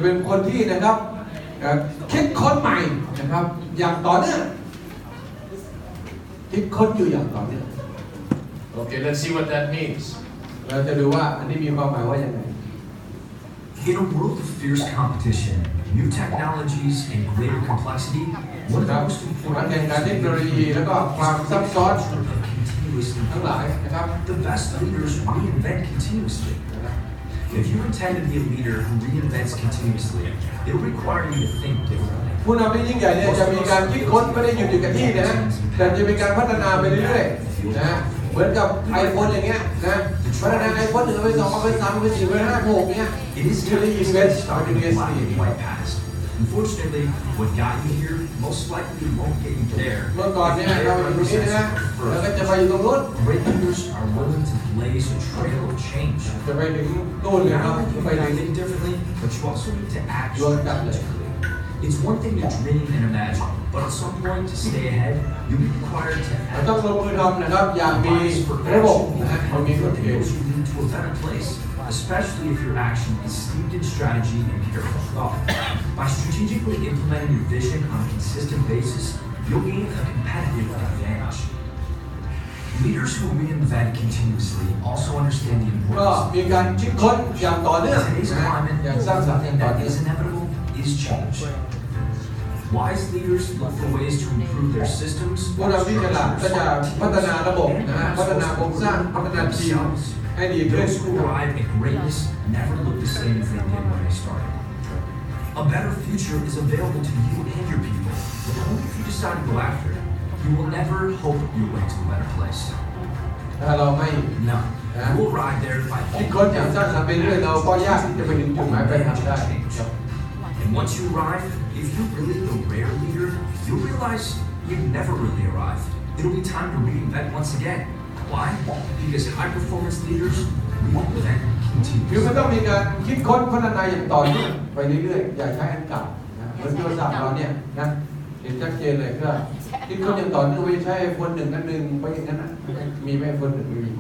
เป็นคนที่นะครับคิดค้นใหม่นะครับอย่างต่อเนื่องคิดค้นอยู่อย่างต่อเนื่อง Okay, let's see what that means. เราจะดูว่าอันนี้มีความหมายว่าอย่างไร In a world of fierce competition, new technologies, and greater complexity, one of the most การ important แข่งขันเทคโนโลยีแล้วก็ความซับซ้อนทั้งหลายนะครับ the best leaders reinvent continuously. If you intend to be a leader who reinvents continuously, it will require you to think differently. ผู้นำที่ยิ่งใหญ่เนี่ยจะมีการคิดค้นไม่ได้หยุดอยู่กับที่นะแต่จะมีการพัฒนาไปเรื่อยๆนะเหมือนกับ iPhone อย่างเงี้ยนะพัฒนา iPhone 1 ไป 2 ไป 3 ไป 4 ไป 5 6เงี้ย It is really time to invest start in the black continuously and white past. Unfortunately, what got you here most likely won't get you there. เมื่อก่อนเนี่ยเราอยู่ตรงนี้นะแล้วก็จะไปอยู่ตรงนู้น Great leaders are willing to blaze a trail of change. จะไปถึงนู่นเลยครับ Not only ไป can ถึ you ง think differently, but you also need to act โดนจับเลย strategically. It's one thing to dream and imagine, but at some point to stay ahead, you'll be required to เรา act. ต้องลงมือทำนะครับอย่างมีระบบนะฮะมันมีกฎเกณฑ์ You lead to a better place, especially if your action is steeped in strategy and careful thought. By strategically implementing your vision on a consistent basis, you'll gain a competitive advantage. Leaders who reinvent continuously also understand the ก็ importance. มีการคิดค้นอย่างต่อเนื่อง Today's นะฮะ climate, อย่างสร้างสรรค์อย่าง and ต่อ that เนื่อง is inevitable, is change. Wise leaders look for ways to improve their systems, ผู้นำที่ฉลาดก็จะพัฒนาระบบนะฮะพัฒนาโครงสร้างพัฒนาทีมให้ดีขึ้น Those who arrive at greatness never look the same as they did when they started. A better future is available to you and your people, but only if you decide to go after it. You will never hope your way to a better place. ถ้าเราไม่ No, you will arrive there by คิดค้นอย่างสร้างสรรค์ไปเรื่อยเราก็ยากที่จะไปถึงจุดหมายปลายทางได้ครับ And once you arrive, if you're really the rare leader, you'll realize you've never really arrived. It'll be time to reinvent once again. Why? Because high-performance leaders reinvent คือมัน continuously. ต้องมีการคิดค้นพัฒนาอย่างต่อเนื่องไปเรื่อยๆอย่าใช้อันเก่านะเหมือนโทรศัพท์เราเนี่ยนะเห็นชัดเจนเลยก็คิดค้นอย่างต่อเนื่องไม่ใช่คนหนึ่งกันหนึ่งไปอย่างนั้นนะมีไหมคนหนึ่งไม่มี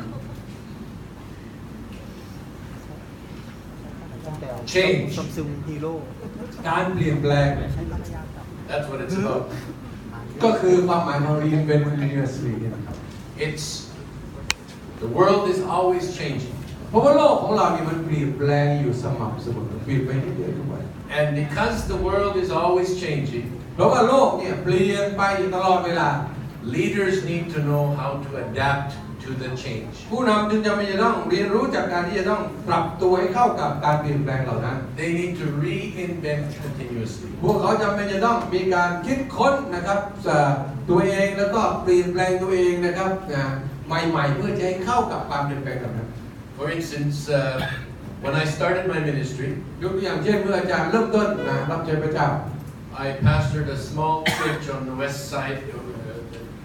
Change. ซัมซุงฮีโร่ การเปลี่ยนแปลง That's what it's about. ก็คือความหมายของ reinvent continuously เนี่ยนะครับ It's the world is always changing. เพราะว่าโลกของเรานี่มันเปลี่ยนแปลงอยู่สม่ำเสมอเปลี่ยนไปเรื่อยๆทุกวัน And because the world is always changing, เพราะว่าโลกเนี่ยเปลี่ยนไปอยู่ตลอดเวลา leaders need to know how to adapt to the change. ผู้นำจึงจำเป็นจะต้องเรียนรู้จากการที่จะต้องปรับตัวให้เข้ากับการเปลี่ยนแปลงเหล่านั้น They need to reinvent continuously. พวกเขาจำเป็นจะต้องมีการคิดค้นนะครับตัวเองแล้วก็เปลี่ยนแปลงตัวเองนะครับใหม่ๆเพื่อจะให้เข้ากับความเปลี่ยนแปลงเหล่านั้น For instance, when I started my ministry, ยกตัวอย่างเช่นเมื่ออาจารย์เริ่มต้นรับใช้พระเจ้า I pastored a small church on the west side,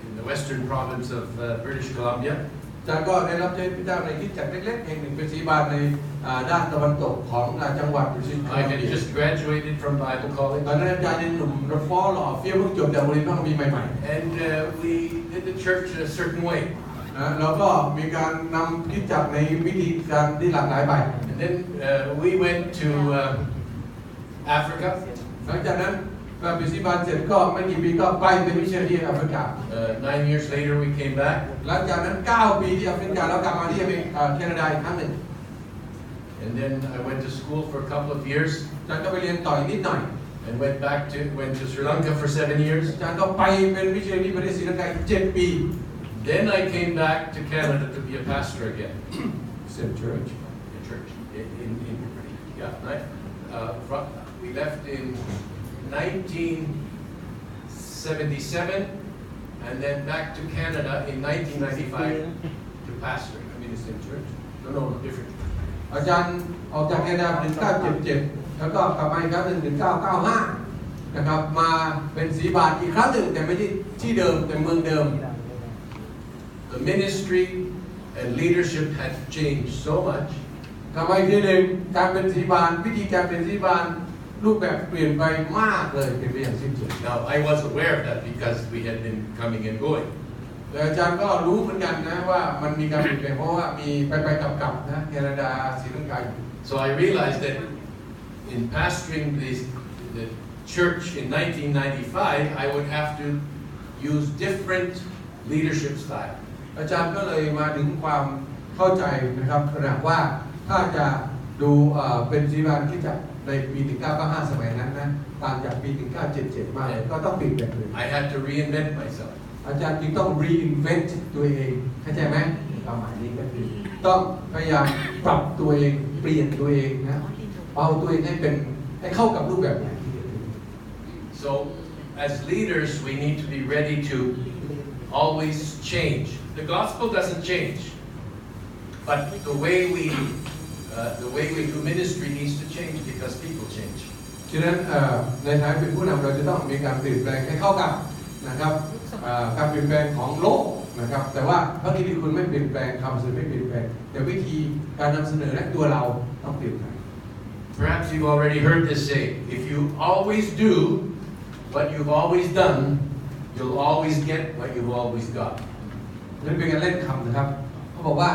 in the western province of British Columbia. อาจารย์ก็ได้รับใช้พระเจ้าในคริสตจักรเล็กๆแห่งหนึ่งเป็นศรีบาลในด้านตะวันตกของจังหวัดบริสิทธิ์ I had just graduated from Bible ต college, อนนั้นอาจารย์ยังหนุ่มรฟอหล่อเฟี้ยวเพิ่งจบจากโรงเรียนพระคัมภีร์ใหม่ and we did the church a certain way. ๆแล้วก็มีการนำคริสตจักรในวิธีการที่หลากหลายไป And then we went to Africa. หลังจากนั้นเป็นศรีบาลเสร็จก็ไม่กี่ปีก็ไปเป็นมิชชันนารีแอฟริกา 9 years later, we came back. หลังจากนั้น9 ปีที่แอฟริกาแล้วกลับมาที่แคนาดาอีกครั้งหนึ่ง And then I went to school for a couple of years อาจารย์ก็ไปเรียนต่ออีกนิดหน่อย and went to Sri Lanka for 7 years. อาจารย์ก็ไปเป็นมิชชันนารีประเทศศรีลังกาอีก7 ปี Then I came back to Canada to be a pastor again. Same church In church. Yeah, right? We left in 1977 and then back to Canada in 1995 to pastor. I mean, the same church. No, different. อาจารย์ออกจากแคนาดา1977แล้วก็กลับมาอีกครั้งหนึ่ง1995นะครับมาเป็นศรีบาลอีกครั้งหนึ่งแต่ไม่ใช่ที่เดิมแต่เมืองเดิม The ministry and leadership had changed so much. ทำไมทีหนึ่งการเป็นศรีบาลวิธีการเป็นศรีบาลรูปแบบเปลี่ยนไปมากเลยเปลี่ยนไปอย่างสิ้นเชิง Now, I was aware of that because we had been coming and going. แต่อาจารย์ก็รู้เหมือนกันนะว่ามันมีการเปลี่ยนแปลงเพราะว่ามีไปกลับนะแคนาดาศรีลังกา So I realized that in pastoring the church in 1995, I would have to use different leadership style. อาจารย์ก็เลยมาถึงความเข้าใจนะครับขณะว่าถ้าจะดูเป็นศิษยาที่จะในปี1995สมัยนั้นนะต่างจากปี1977มากเลยก็ต้องเปลี่ยนแปลงเลย I had to reinvent myself. อาจารย์จึงต้อง reinvent ตัวเองเข้าใจไหมความหมายนี้ก็คือต้องพยายามปรับตัวเองเปลี่ยนตัวเองนะเอาตัวเองให้เข้ากับรูปแบบใหม่ที่จะถึง So as leaders, we need to be ready to always change. The gospel doesn't change, but the way we do ministry needs to change because people change. ฉะนั้นในฐานะเป็นผู้นำเราจะต้องมีการเปลี่ยนแปลงให้เข้ากับนะครับการเปลี่ยนแปลงของโลกนะครับแต่ว่าพระกิตติคุณไม่เปลี่ยนแปลงคำสื่อไม่เปลี่ยนแปลงแต่วิธีการนำเสนอและตัวเราต้องเปลี่ยนแปลง Perhaps you've already heard this say, if you always do what you've always done, you'll always get what you've always got. นั่นเป็นการเล่นคำนะครับเขาบอกว่า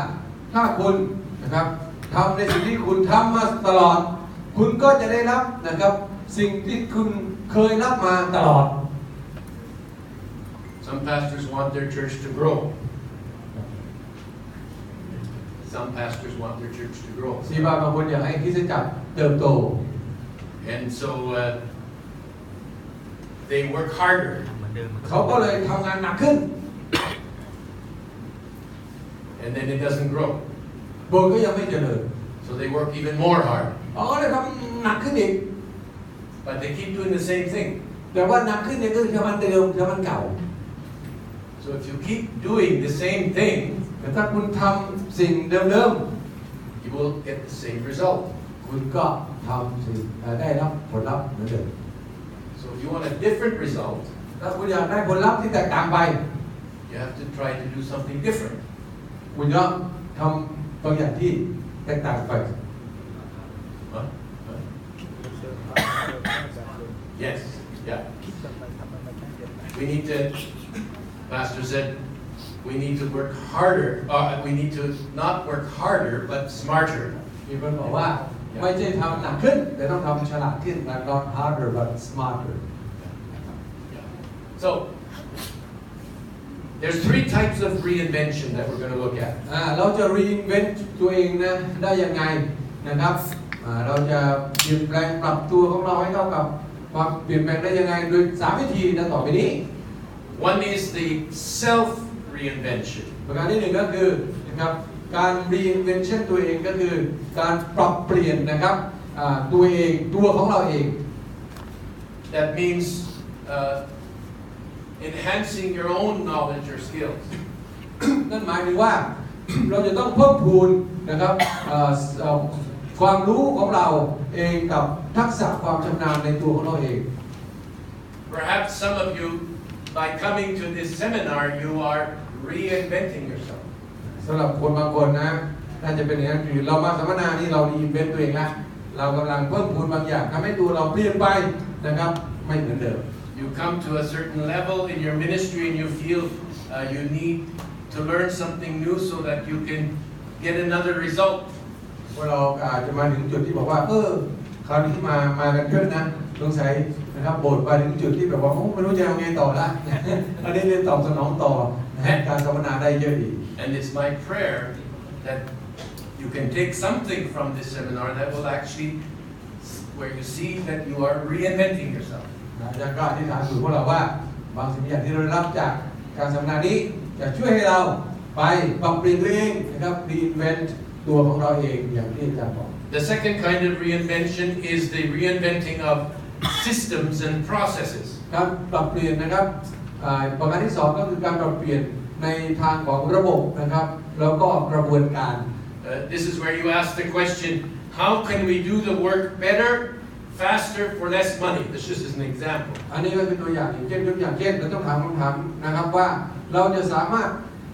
ถ้าคุณนะครับทำในสิ่งที่คุณทำมาตลอดคุณก็จะได้รับนะครับสิ่งที่คุณเคยรับมาตลอด Some pastors want their church to grow. Some pastors want their church to grow. ซีบาบางคนอยากให้คริสตจักรเติบโต And so they work harder. เขาก็เลยทำงานหนักขึ้น And then it doesn't grow. โบสถ์ก็ยังไม่เจริญ So they work even more hard. เขาก็เลยทำหนักขึ้นอีก But they keep doing the same thing. แต่ว่าหนักขึ้นเนี่ยก็คือมันเดิมมันเก่า So if you keep doing the same thing, แต่ถ้าคุณทำสิ่งเดิม you will get the same result. ๆคุณก็ทำสิ่งได้รับผลลัพธ์เหมือนเดิม So if you want a different result, ถ้าคุณอยากได้ผลลัพธ์ที่แตกต่างไป you have to try to do something different. คุณต้องทำบางอย่างที่แตกต่างไป Huh? Yes, yeah. We need to, Pastor said, we need to work harder. We need to not work harder, but smarter. มีคนบอกว่าไม่ใช่ทำหนักขึ้นแต่ต้องทำฉลาดขึ้น not harder but smarter. So, there's three types of reinvention that we're going to look at. เราจะ reinvent ตัวเองนะได้ยังไงนะครับเราจะเปลี่ยนแปลงปรับตัวของเราให้เข้ากับความเปลี่ยนแปลงได้ยังไงโดย3วิธีดังต่อไปนี้ One is the self reinvention. ประการที่1ก็คือนะครับการ reinvention ตัวเองก็คือการปรับเปลี่ยนนะครับตัวเองตัวของเราเอง That means enhancing your own knowledge or skills. นั่นหมายถึงว่า เราจะต้องเพิ่มพูนนะครับความรู้ของเราเองกับทักษะความชำนาญในตัวของเราเอง Perhaps some of you, by coming to this seminar, you are reinventing yourself. สำหรับคนบางคนนะน่าจะเป็นอย่างนั้นคือเรามาสัมมนานี่เรารีเวนต์ตัวเองละเรากำลังเพิ่มพูนบางอย่างทำให้ตัวเราเปลี่ยนไปนะครับไม่เหมือนเดิม You come to a certain level in your ministry and you feel you need to learn something new so that you can get another result. พวกเราอาจจะมาถึงจุดที่บอกว่าคราวนี้มากันเยอะนะสงสัยนะครับโบสถ์ไปถึงจุดที่แบบว่าไม่รู้จะเอาไงต่อละอันนี้เรียนตอบสนองต่อการสัมมนาได้เยอะอีก And it's my prayer that you can take something from this seminar that will actually, where you see that you are reinventing yourself. อาจารย์ก็อธิษฐานสู่พวกเราว่าบางสิ่งอย่างที่เราได้รับจากการสัมมนานี้จะช่วยให้เราไปปรับเปลี่ยนตัวเองนะครับ reinvent ตัวของเราเองอย่างที่อาจารย์บอก The second kind of reinvention is the reinventing of systems and processes. การปรับเปลี่ยนนะครับประการที่2ก็คือการปรับเปลี่ยนในทางของระบบนะครับแล้วก็กระบวนการ This is where you ask the question, how can we do the work better, faster, for less money? This just is an example. อันนี้ก็เป็นตัวอย่างเช่นยกอย่างเช่นเราต้องถามคำถามนะครับว่าเราจะสามารถ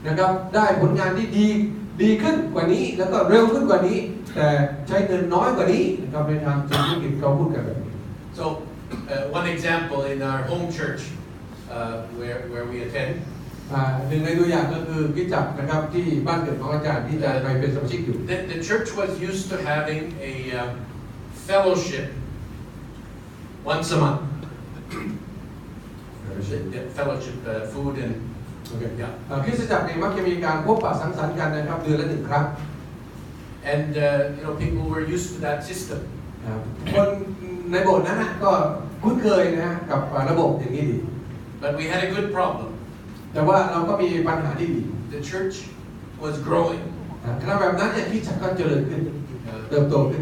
นะครับได้ผลงานที่ดีขึ้นกว่านี้แล้วก็เร็วขึ้นกว่านี้แต่ใช้เงินน้อยกว่านี้นะครับในทางธุรกิจเขาพูดกันแบบนี้ So one example in our home church where we attend. หนึ่งในตัวอย่างก็คือกิจจักรนะครับที่บ้านเกิดของอาจารย์ที่จะไปเป็นสมาชิกอยู่ The church was used to having a fellowship once a month. Fellowship, food and คริสตจักรเนี่ยมักจะมีการพบปะสังสรรค์กันนะครับเดือนละ1 ครั้ง and people were used to that system. คนในโบสถ์นั้นนะก็คุ้นเคยนะกับระบบอย่างนี้ดี But we had a good problem. แต่ว่าเราก็มีปัญหาที่ดี The church was growing. ขณะแบบนั้นเนี่ยคริสตจักรก็เจริญขึ้นเติบโตขึ้น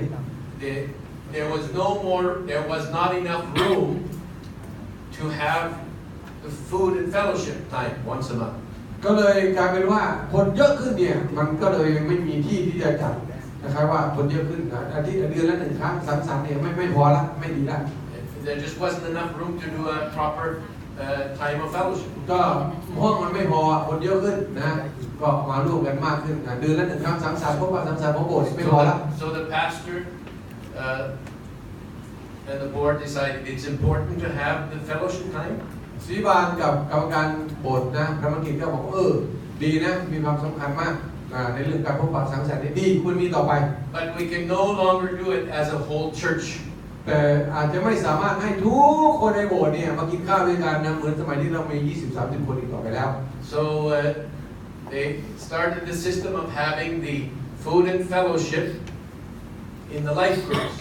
There was not enough room to have the food and fellowship time once a month. ก็เลยกลายเป็นว่าคนเยอะขึ้นเนี่ยมันก็เลยไม่มีที่ที่จะจัดนะครับว่าคนเยอะขึ้นนะอาทิตย์เดือนละ1 ครั้งสังสรรค์เนี่ยไม่พอละไม่ดีละ There just wasn't enough room to do a proper time of fellowship. ก็ห้องมันไม่พอคนเยอะขึ้นนะก็มาร่วมกันมากขึ้นเดือนละ1 ครั้งสังสรรค์พบปะสังสรรค์ของโบสถ์ไม่พอละ So the pastor and the board decided it's important to have the fellowship time. ศรีบาลกับกรรมการโบสถ์นะพระมกิจก็บอกดีนะมีความสำคัญมากในเรื่องการพบปะสังสรรค์ดีควรมีต่อไป But we can no longer do it as a whole church. แต่อาจจะไม่สามารถให้ทุกคนในโบสถ์เนี่ยมากินข้าวด้วยกันนะเหมือนสมัยที่เรามี20-30 คนอีกต่อไปแล้ว So they started the system of having the food and fellowship in the life groups.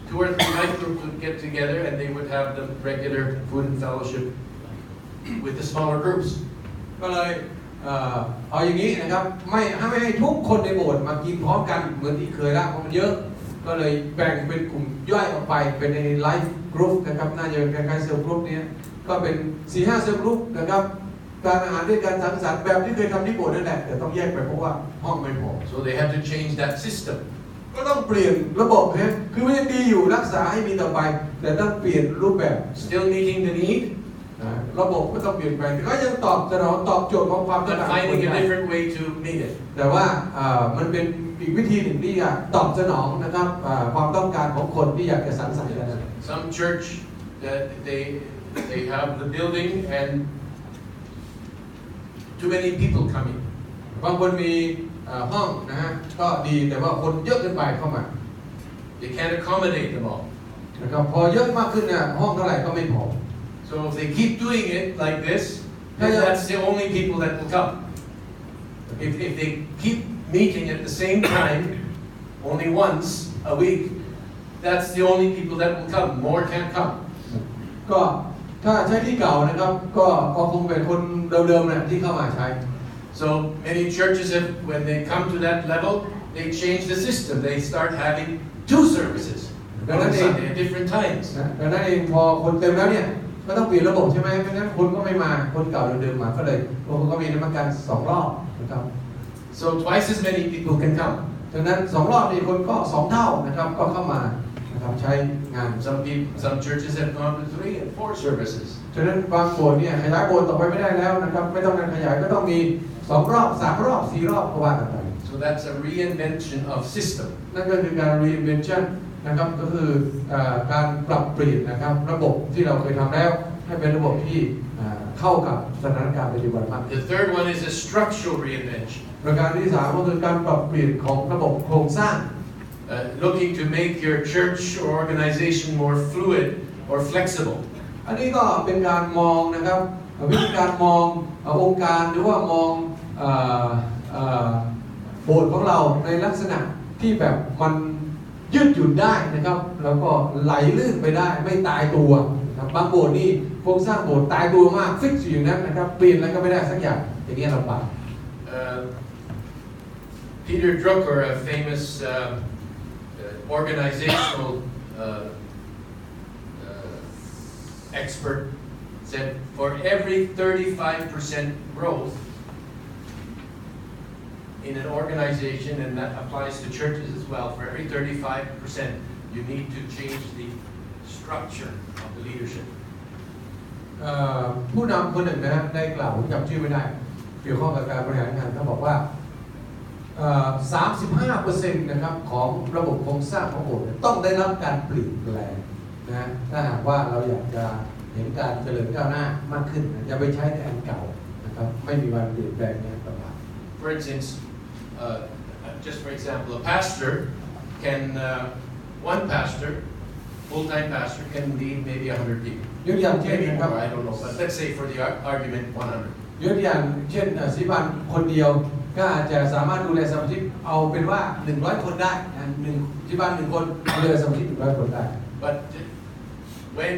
2 or 3 life groups would get together and they would have the regular food and fellowship with the smaller groups. ก็เลยเอาอย่างนี้นะครับไม่ให้ทุกคนในโบสถ์มากินพร้อมกันเหมือนที่เคยละเพราะมันเยอะก็เลยแบ่งเป็นกลุ่มย่อยออกไปเป็นในไลฟ์กรุ๊ปนะครับน่าจะเป็นคล้ายๆเซลล์กรุ๊ปนี้ก็เป็น 4-5 เซลล์กรุ๊ปนะครับการอาหารด้วยการสังสรรค์แบบที่เคยทำที่โบสถ์นั่นแหละแต่ต้องแยกไปเพราะว่าห้องไม่พอ So they had to change that system. ก็ต้องเปลี่ยนระบบนะคือมันยังดีอยู่รักษาให้มีต่อไปแต่ต้องเปลี่ยนรูปแบบ Still meeting the need. ระบบก็ต้องเปลี่ยนแปลงแต่ก็ยังตอบโจทย์ของความต้องการ But finding a different way to meet it. แต่ว่ามันเป็นอีกวิธีหนึ่งที่จะตอบสนองนะครับความต้องการของคนที่อยากจะสังสรรค์กัน Some church they have the building and too many people coming. บางคนมีห้องนะฮะก็ดีแต่ว่าคนเยอะเกินไปเข้ามา They can't accommodate them all. นะครับพอเยอะมากขึ้นเนี่ยห้องเท่าไหร่ก็ไม่พอ So if they keep doing it like this, then that's the only people that will come. If they keep meeting at the same time, only once a week, that's the only people that will come. More can't come. ก็ถ้าใช้ที่เก่านะครับก็คงเป็นคนเดิมๆนะที่เข้ามาใช้ So many churches have, when they come to that level, they change the system. They start having 2 services on Sunday at different times. ดังนั้นเองพอคนเต็มแล้วเนี่ยก็ต้องเปลี่ยนระบบใช่ไหมเพราะฉะนั้นคนก็ไม่มาคนเก่าเดิมๆมาก็เลยคนก็มีนมัสการ2 รอบนะครับ So twice as many people can come. ดังนั้น2 รอบนี่คนก็2 เท่านะครับก็เข้ามานะครับใช้งาน Some churches have gone to 3 and 4 services. ฉะนั้นบางโบสถ์เนี่ยขยายโบสถ์ต่อไปไม่ได้แล้วนะครับไม่ต้องการขยายก็ต้องมี2 รอบ3 รอบ4 รอบก็ว่ากันไป So that's a reinvention of system. นั่นก็คือการ reinvention นะครับก็คือการปรับเปลี่ยนนะครับระบบที่เราเคยทำแล้วให้เป็นระบบที่เข้ากับสถานการณ์ปัจจุบันมาก The third one is a structural reinvention. ประการที่3ก็คือการปรับเปลี่ยนของระบบโครงสร้าง Looking to make your church or organization more fluid or flexible. อันนี้ก็เป็นการมองนะครับวิธีการมององค์การหรือว่ามองโบสถ์ของเราในลักษณะที่แบบมันยืดหยุ่นได้นะครับแล้วก็ไหลลื่นไปได้ไม่ตายตัวนะครับบางโบสถ์นี่โครงสร้างโบสถ์ตายตัวมากฟิกซ์อยู่นั้นนะครับเปลี่ยนอะไรก็ไม่ได้สักอย่างอย่างนี้ลำบาก Peter Drucker, a famous organizational expert, said for every 35% growth in an organization, and that applies to churches as well, for every 35%, you need to change the structure of the leadership. ผู้นำคนหนึ่งนะได้กล่าวผมจำชื่อไม่ได้เกี่ยวข้องกับการบริหารงานเขาบอกว่า35% นะครับของระบบโครงสร้างของโบสถ์ต้องได้รับการเปลี่ยนแปลงนะถ้าหากว่าเราอยากจะเห็นการเจริญก้าวหน้ามากขึ้นอย่าไปใช้แต่อันเก่านะครับไม่มีวันเปลี่ยนแปลงเนี่ยประมาณ For instance, just for example, a pastor can one pastor full-time pastor can lead maybe 100 people. ยกอย่างเช่น Maybe นะครับ more, I don't know. But let's say for the argument, 100. ยกอย่างเช่นศิบาลคนเดียวก็อาจจะสามารถดูแลสมาชิกเอาเป็นว่า100คนได้นะศิบาล1คนดูแลสมาชิก100คนได้ But when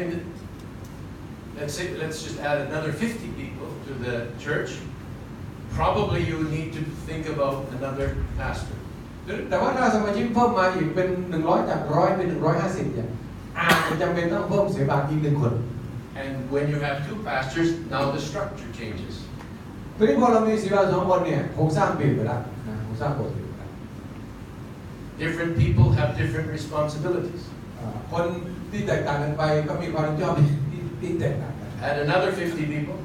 let's just add another 50 people to the church, probably you need to think about another pastor. แต่ว่าถ้าสมาชิกเพิ่มมาอีกเป็น100จาก100เป็น150เนี่ยอาจจะจำเป็นต้องเพิ่มศิบาลอีก1คน And when you have 2 pastors, now the structure changes. ทีนี้พอเรามีศิบาล2คนเนี่ยโครงสร้างเปลี่ยนไปแล้วนะโครงสร้างเปลี่ยนไปแล้ว Different people have different responsibilities. คนที่แตกต่างกันไปก็มีความรับผิดชอบที่แตกต่างกัน Add another 50 people,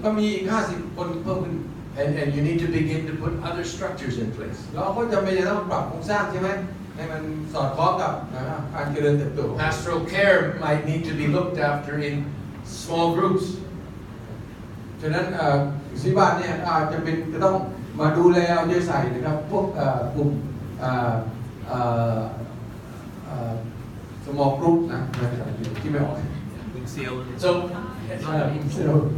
ก็มีอีก50คนเพิ่มขึ้น and you need to begin to put other structures in place. เราก็จำเป็นจะต้องปรับโครงสร้างใช่ไหมให้มันสอดคล้องกับการเจริญเติบโต Pastoral care might need to be looked after in small groups. ฉะนั้นศิบาลเนี่ยอาจจะเป็นจะต้องมาดูแลเอาใจใส่นะครับพวกกลุ่มsmall group นะที่ไม่ออก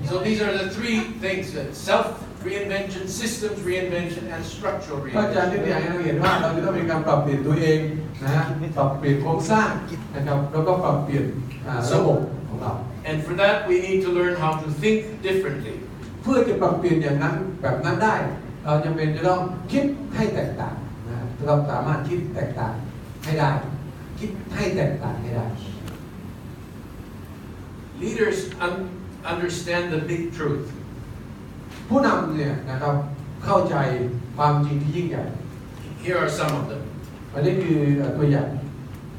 So these are the 3 things: self-reinvention, systems reinvention, and structural ก็อาจารย์ที่ reinvention. อยากให้เราเห็นว่าเราจะต้องมีการปรับเปลี่ยนตัวเองนะฮะปรับเปลี่ยนโครงสร้างนะครับแล้วก็ปรับเปลี่ยนระบบของเรา And for that, we need to learn how to think differently. เพื่อจะปรับเปลี่ยนอย่างนั้นแบบนั้นได้เราจำเป็นจะต้องคิดให้แตกต่างนะเราสามารถคิดแตกต่างให้ได้คิดให้แตกต่างให้ได้ Leaders understand the big truth. ผู้นำเนี่ยนะครับเข้าใจความจริงที่ยิ่งใหญ่ Here are some of them. อันนี้คือตัวอย่าง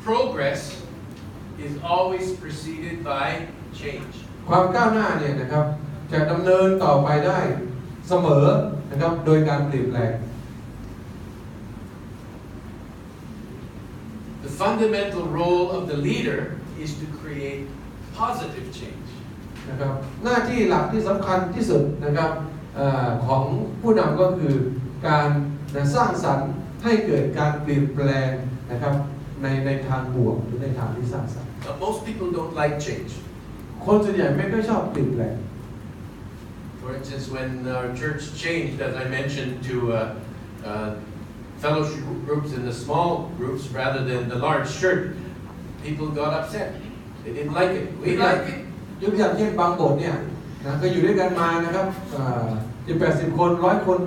Progress is always preceded by change. ความก้าวหน้าเนี่ยนะครับจะดำเนินต่อไปได้เสมอนะครับโดยการเปลี่ยนแปลง The fundamental role of the leader is to create positive change. นะครับหน้าที่หลักที่สำคัญที่สุดนะครับของผู้นำก็คือการสร้างสรรค์ให้เกิดการเปลี่ยนแปลงนะครับในทางบวกหรือในทางที่สร้างสรรค์ Most people don't like change. คนส่วนใหญ่ไม่ค่อยชอบเปลี่ยนแปลง For instance, when our church changed, as I mentioned, to fellowship groups in the small groups rather than the large church, people got upset. They didn't like it. We like it. ยกตัวอย่างเช่นบางโบสถ์เนี่ยนะก็อยู่ด้วยกันมานะครับ80 คน100 คน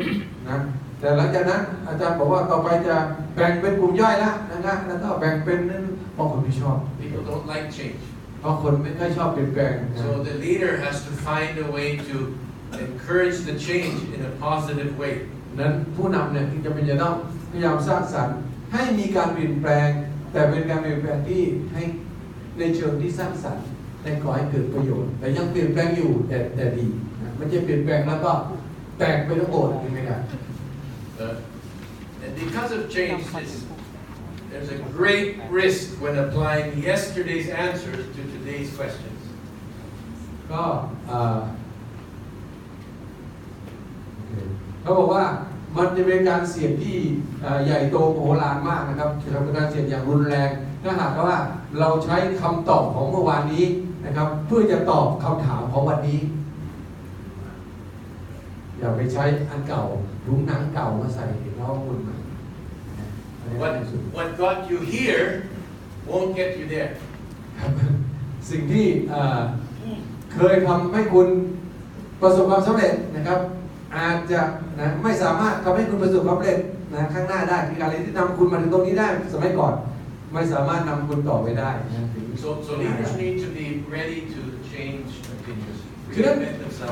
นะแต่หลังจากนั้นอาจารย์บอกว่าต่อไปจะแบ่งเป็นกลุ่มย่อยแล้วนะครับแล้วก็แบ่งเป็นนั้นบางคนไม่ชอบ People don't like change. บางคนไม่ค่อยชอบเปลี่ยนแปลงนะ So the leader has to find a way to encourage the change in a positive way. นั้นผู้นำเนี่ยที่จะเป็นจะต้องพยายามสร้างสรรค์ให้มีการเปลี่ยนแปลงแต่เป็นการเปลี่ยนแปลงที่ให้ในเชิงที่สร้างสรรค์และก่อให้เกิดประโยชน์แต่ยังเปลี่ยนแปลงอยู่แต่ดีนะไม่ใช่เปลี่ยนแปลงแล้วก็แตกไปทั้งโบสถ์ไม่ได้ And because of change, there's a great risk when applying yesterday's answers to today's questions. ก็เขาบอกว่ามันจะเป็นการเสี่ยงที่ใหญ่โตมโหฬารมากนะครับเป็นการเสี่ยงอย่างรุนแรงถ้าหากว่าเราใช้คำตอบของเมื่อวานนี้นะครับเพื่อจะตอบคำถามของวันนี้อย่าไปใช้อันเก่าถุงหนังเก่ามาใส่แล้วหมุน What got you here won't get you there. สิ่งที่เคยทำให้คุณประสบความสำเร็จนะครับอาจจะนะไม่สามารถทำให้คุณประสบความสำเร็จนะข้างหน้าได้คืออะไรที่นำคุณมาถึงตรงนี้ได้สมัยก่อนไม่สามารถนำคุณต่อไปได้นะ So leaders need to be ready to change continuously. คือ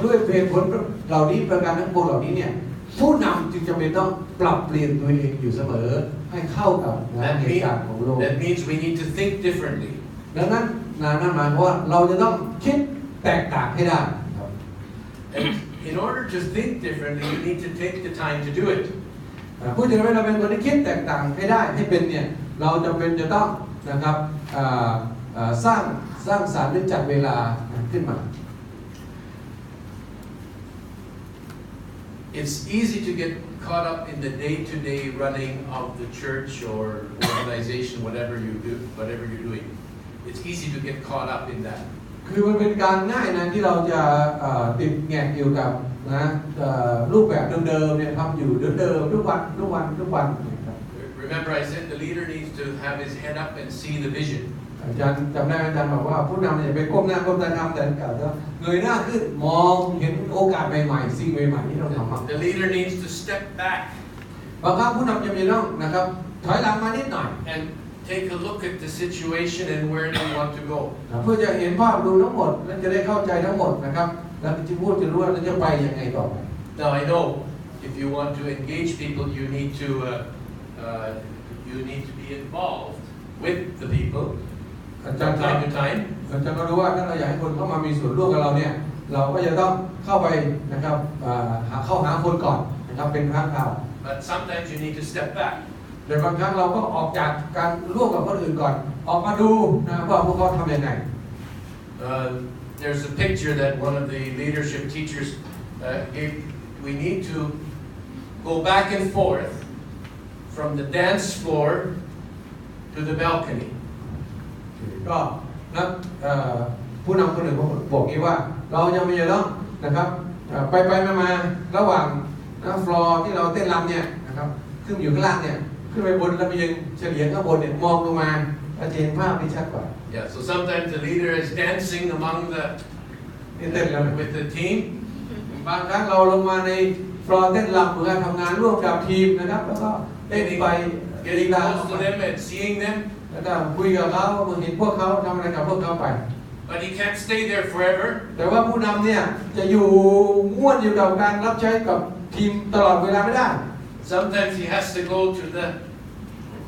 ด้วยเหตุผลเหล่านี้ประการทั้งปวงเหล่านี้เนี่ยผู้นำจึงจำเป็นต้องปรับเปลี่ยนตัวเองอยู่เสมอให้เข้ากับเหตุการณ์ของโลก That means we need to think differently. ดังนั้นนั่นหมายความว่าเราจะต้องคิดแตกต่างให้ได้ And in order to think differently, you need to take the time to do it. ผู้ที่เราเป็นคนที่คิดแตกต่างให้ได้ให้เป็นเนี่ยเราจำเป็นจะต้องนะครับสร้างสรรค์หรือจัดเวลาขึ้นมา It's easy to get caught up in the day-to-day running of the church or organization, whatever you're doing. it's easy to get caught up in that. คือมันเป็นการง่ายนะที่เราจะติดแงกอยู่กับนะรูปแบบเดิมๆเนี่ยทำอยู่เดิมๆทุกวันนะครับ Remember, I said the leader needs to have his head up and see the vision. อาจารย์จำได้อาจารย์บอกว่าผู้นำเนี่ยไปก้มหน้าก้มตาทำแต่กล่าวว่าเงยหน้าขึ้นมองเห็นโอกาสใหม่ๆสิ่งใหม่ๆที่เราทำ The leader needs to step back บางครั้งผู้นำจะมีต้องนะครับถอยหลังมานิดหน่อย and take a look at the situation and where they want to go. เพื่อจะเห็นภาพดูทั้งหมดและจะได้เข้าใจทั้งหมดนะครับแล้วจะพูดจะรู้ว่าจะไปยังไงต่อไป Now I know if you want to engage people, you need to be involved with the people from time to time. อาจารย์ก็รู้ว่าถ้าเราอยากให้คนเข้ามามีส่วนร่วมกับเราเนี่ยเราก็จะต้องเข้าไปนะครับเข้าหาคนก่อนนะครับเป็นครั้งคราว But sometimes you need to step back. แต่บางครั้งเราก็ออกจากการร่วมกับคนอื่นก่อนออกมาดูนะว่าพวกเขาทำยังไง There's a picture that one of the leadership teachers gave. We need to go back and forth from the dance floor to the balcony. ก็นะผู้นำคนหนึ่งบอกนี้ว่าเรายังมีต้องนะครับไปมาระหว่างฟลอร์ที่เราเต้นรำเนี่ยนะครับขึ้นอยู่ข้างล่างเนี่ยขึ้นไปบนระเบียงเฉลียงข้างบนเนี่ยมองลงมาจะเห็นภาพที่ชัดกว่า Yeah, so sometimes the leader is dancing among with the team. บางครั้งเราลงมาในฟลอร์เต้นรำเพื่อทำงานร่วมกับทีมนะครับแล้วก็เต้นไป Getting close to them and seeing them. แล้วก็คุยกับเขาเห็นพวกเขาทำอะไรกับพวกเขาไป But he can't stay there forever. แต่ว่าผู้นำเนี่ยจะอยู่ง่วนอยู่กับการรับใช้กับทีมตลอดเวลาไม่ได้ Sometimes he has to go to the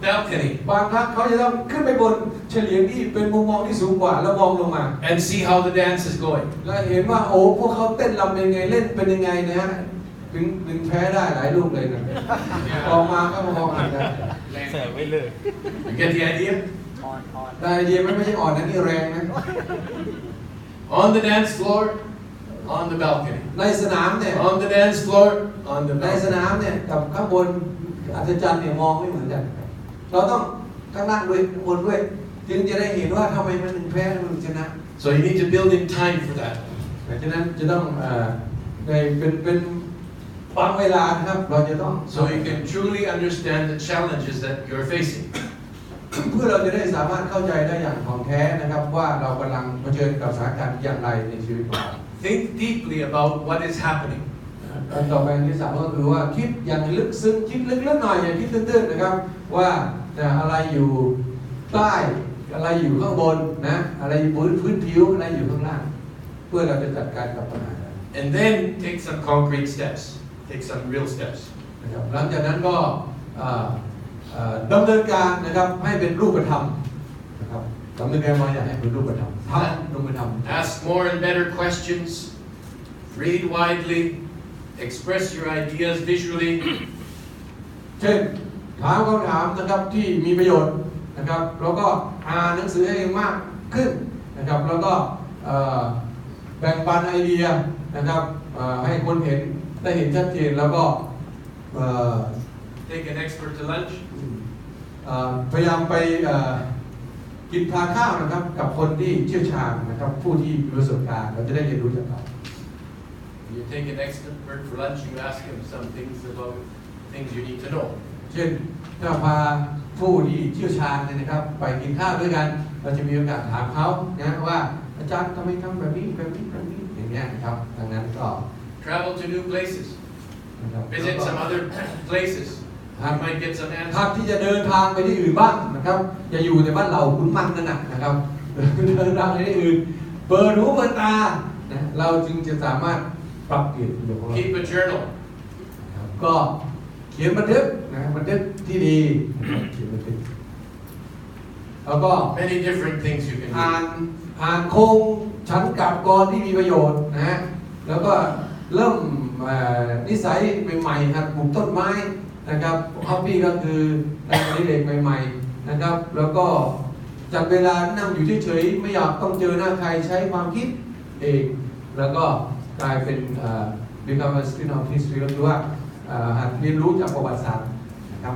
balcony บางครั้งเขาจะต้องขึ้นไปบนเฉลียงที่เป็นมุมมองที่สูงกว่าแล้วมองลงมา and see how the dance is going. แล้วเห็นว่าโอ้พวกเขาเต้นรำเป็นไงเล่นเป็นยังไงนะฮะถึงแพ้ได้หลายลูกเลยนะออกมาก็มองกันนะ เสิร์ฟไว้เลย You get the idea? ได้ไอเดียไม่ใช่อ่อนนะนี่แรงนะ On the dance floor, on the balcony. ในสนามเนี่ย On the dance floor, on the ในส balcony. นามเนี่ยกับข้างบนอัศจรรย์เนี่ยมองไม่เหมือนกันเราต้องข้างล่างด้วยข้างบนด้วยจึงจะได้เห็นว่าทำไมมันถึงแพ้มันถึงชนะ So you need to build in time for that. ดังนั้นจะต้องในเป็นบางเวลานะครับเราจะต้อง So you can truly understand the challenges that you're facing. เพื่อเราจะได้สามารถเข้าใจได้อย่างถ่องแท้นะครับว่าเรากำลังเผชิญกับสถานการณ์อย่างไรในชีวิตของเรา Think deeply about what is happening. อันต่อไปที่สามก็คือว่าคิดอย่างลึกซึ้งคิดลึกๆหน่อยอย่าคิดตื้นๆนะครับว่าอะไรอยู่ใต้อะไรอยู่ข้างบนนะอะไรอยู่พื้นผิวอะไรอยู่ข้างล่างเพื่อเราจะจัดการกับปัญหา And then take some concrete steps. Take some real steps. นะครับหลังจากนั้นก็ดำเนินการนะครับให้เป็นรูปธรรมนะครับดำเนินการมาอย่างให้เป็นรูปธรรมทำรูปธรรม Ask more and better questions. Read widely. Express your ideas visually. เช่นถามคำถามนะครับที่มีประโยชน์นะครับแล้วก็อ่านหนังสือให้มากขึ้นนะครับแล้วก็แบ่งปันไอเดียนะครับให้คนเห็นได้เห็นชัดเจนแล้วก็ Take an expert to lunch. พยายามไปกินทานข้าวนะครับกับคนที่เชี่ยวชาญนะครับผู้ที่มีประสบการณ์เราจะได้เรียนรู้จากเขา You take an expert for lunch, you ask him some things about things you need to know. เช่นถ้าพาผู้ที่เชี่ยวชาญนะครับไปกินข้าวด้วยกันเราจะมีโอกาสถามเขานะว่าอาจารย์ทำไมทำแบบนี้อย่างเงี้ยนะครับดังนั้นก็ Travel to new places. นะครับ Visit some other places. You might get some ถ้า answers. ที่จะเดินทางไปที่อื่นบ้างนะครับอย่าอยู่ในบ้านเราคุ้นมันนั่นนะครับเดินทางไปที่อื่นเปิดหูเปิดตานะเราจึงจะสามารถปรับเปลี่ยนตัวของเรา Keep a journal. ก็เขียนบันทึกนะบันทึกที่ดีเขียนบันทึกแล้วก็ Many different things you can อ่านโครงชั้นกับกรที่มีประโยชน์นะฮะแล้วก็เริ่มนิสัยใหม่ๆครับปลูกต้นไม้นะครับฮอบบี้ก็คืองานอดิเรกใหม่ๆนะครับแล้วก็จัดเวลานั่งอยู่เฉยๆไม่อยากต้องเจอหน้าใครใช้ความคิดเองแล้วก็กลายเป็นbecome a student of history ก็คือว่าหัดเรียนรู้จากประวัติศาสตร์นะครับ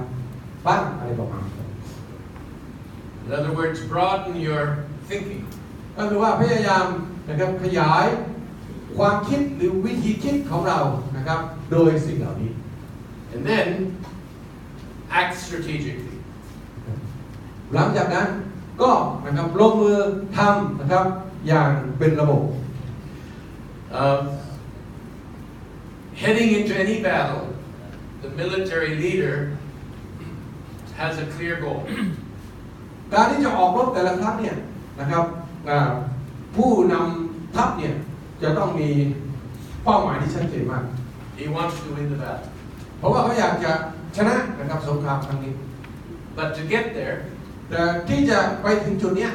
บ้างอะไรประมาณนี้ In other words, broaden your thinking. ก็คือว่าพยายามนะครับขยายความคิดหรือวิธีคิดของเรานะครับโดยสิ่งเหล่านี้ And then act strategically. หลังจากนั้นก็นะครับลงมือทำนะครับอย่างเป็นระบบ Heading into any battle, the military leader has a clear goal. การที่จะออกรบแต่ละครั้งเนี่ยนะครับผู้นำทัพเนี่ยจะต้องมีเป้าหมายที่ชัดเจนมาก He wants to win the battle. เพราะว่าเขาอยากจะชนะนะครับสงครามครั้งนี้ But to get there, แต่ที่จะไปถึงจุดเนี้ย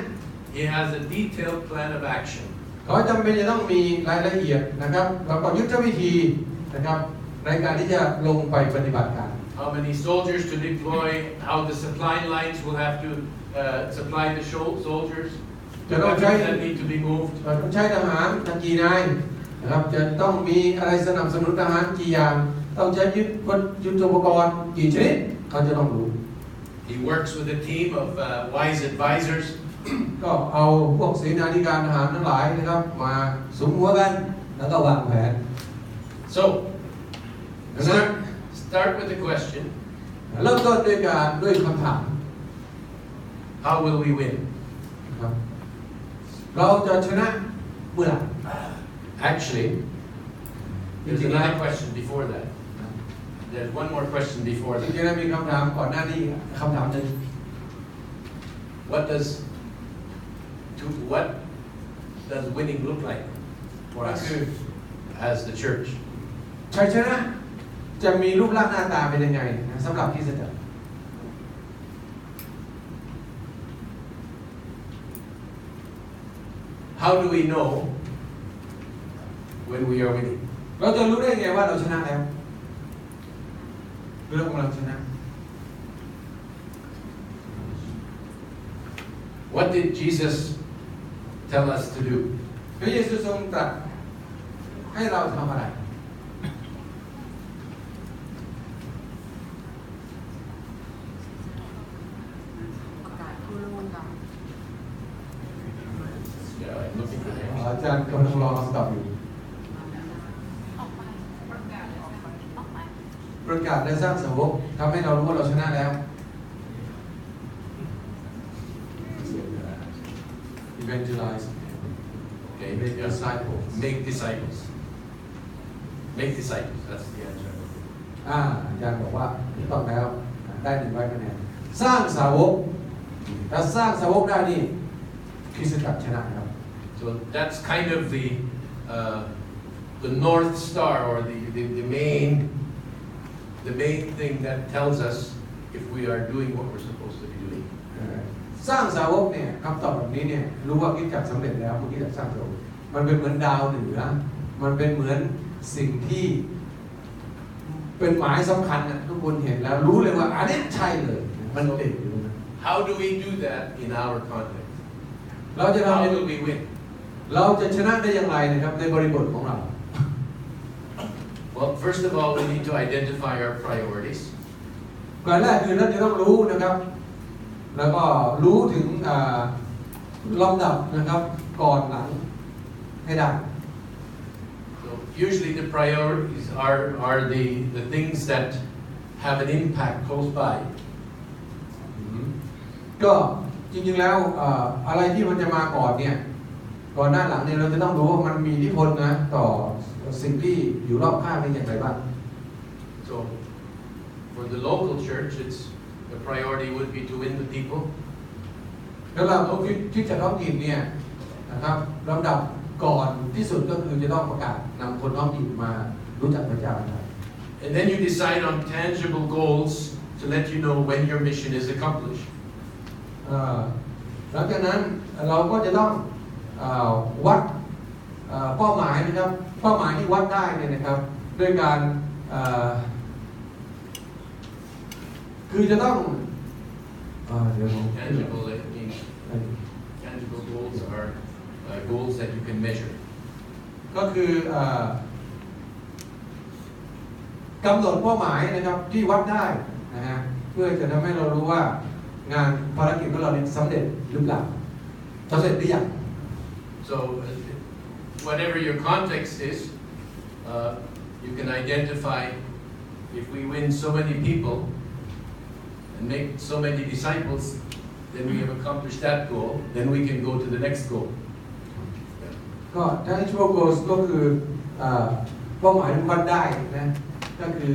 he has a detailed plan of action. เขาจำเป็นจะต้องมีรายละเอียดนะครับแล้วก็ยุทธวิธีนะครับในการที่จะลงไปปฏิบัติการ How many soldiers to deploy, how the supply lines will have to supply the soldiers, the weapons that need to be moved. ต้องใช้ทหารกี่นายนะครับจะต้องมีอะไรสนับสนุนทหารกี่อย่างต้องใช้ยุทโธปกรณ์กี่ชนิดเขาจะต้องรู้ He works with a team of wise advisors. ก็เอาพวกเสนาธิการทหารทั้งหลายนะครับมาสุมหัวกันแล้วก็วางแผน So, start with the question. เริ่มต้นด้วยคำถาม How will we win? ครับเราจะชนะเมื่อไหร่ Actually, there's another question before that. There's one more question before จริ that. งๆมีคำถามก่อนหน้านี้คำถามหนึ่ง What does winning look like for ก็ us คือ as the church? ชัยชนะจะมีรูปร่างหน้าตาเป็นยังไงสำหรับคริสตจักร How do we know when we are winning? เราจะรู้ได้ไงว่าเราชนะแล้วเรากำลังชนะ What did Jesus tell us to do? พระเยซูทรงตรัสให้เราทำอะไร Yeah, I'm looking for that. อาจารย์กำลังรอคำตอบอยู่ประกาศและสร้างสาวกทำให้เรารู้ว่าเราชนะแล้ว Evangelize Okay, Make yeah. disciples. Make disciples. Make disciples. That's the answer. อาจารย์บอกว่าถูกต้องแล้วได้100 คะแนนสร้างสาวกถ้าสร้างสาวกได้นี่คริสตจักรชนะครับ So that's kind of the North Star or the main thing that tells us if we are doing what we're supposed to be doing. สร้างสาวกเนี่ยคำตอบแบบนี้เนี่ยรู้ว่าคริสตจักรสำเร็จแล้วเมื่อกี้จักรสร้างสาวกมันเป็นเหมือนดาวเหนือมันเป็นเหมือนสิ่งที่เป็นหมายสำคัญนะทุกคนเห็นแล้วรู้เลยว่าอันนี้ใช่เลยมันเด่นอยู่นะ How do we do that in our context? เราจะทำ How will we win? เราจะชนะได้อย่างไรนะครับในบริบทของเรา Well, first of all, we need to identify our priorities. ก่อนแรกคือเราจะต้องรู้นะครับแล้วก็รู้ถึงลำดับนะครับก่อนหลังให้ได้ So usually the priorities are the things that have an impact close by. ก็จริงๆแล้วอะไรที่มันจะมาก่อนเนี่ยก่อนหน้าหลังเนี่ยเราจะต้องรู้ว่ามันมีอิทธิพลนะต่อสิ่งที่อยู่รอบข้างเป็นอย่างไรบ้าง So for the local church, the priority would be to win the people. แล้วเราคิดจะท้องถิ่นเนี่ยนะครับลำดับก่อนที่สุดก็คือจะต้องประกาศนำคนท้องถิ่นมารู้จักพระเจ้านะครับ And then you decide on tangible goals to let you know when your mission is accomplished. หลังจากนั้นเราก็จะต้องวัดเป้าหมายนะครับเป้าหมายที่วัดได้เนี่ยนะครับด้วยการคือจะต้องเดี๋ยวผม Tangible, it means tangible goals are goals that you can measure. ก็คือกำหนดเป้าหมายนะครับที่วัดได้นะฮะเพื่อจะทำให้เรารู้ว่างานภารกิจของเราเนี่ยสำเร็จหรือเปล่า สำเร็จหรือยัง So whatever your context is, you can identify if we win so many people and make so many disciples, then we have accomplished that goal, then we can go to the next goal. ก็ถ้าที่ชั่วโกสก็คือเป้าหมายที่วัดได้นะก็คือ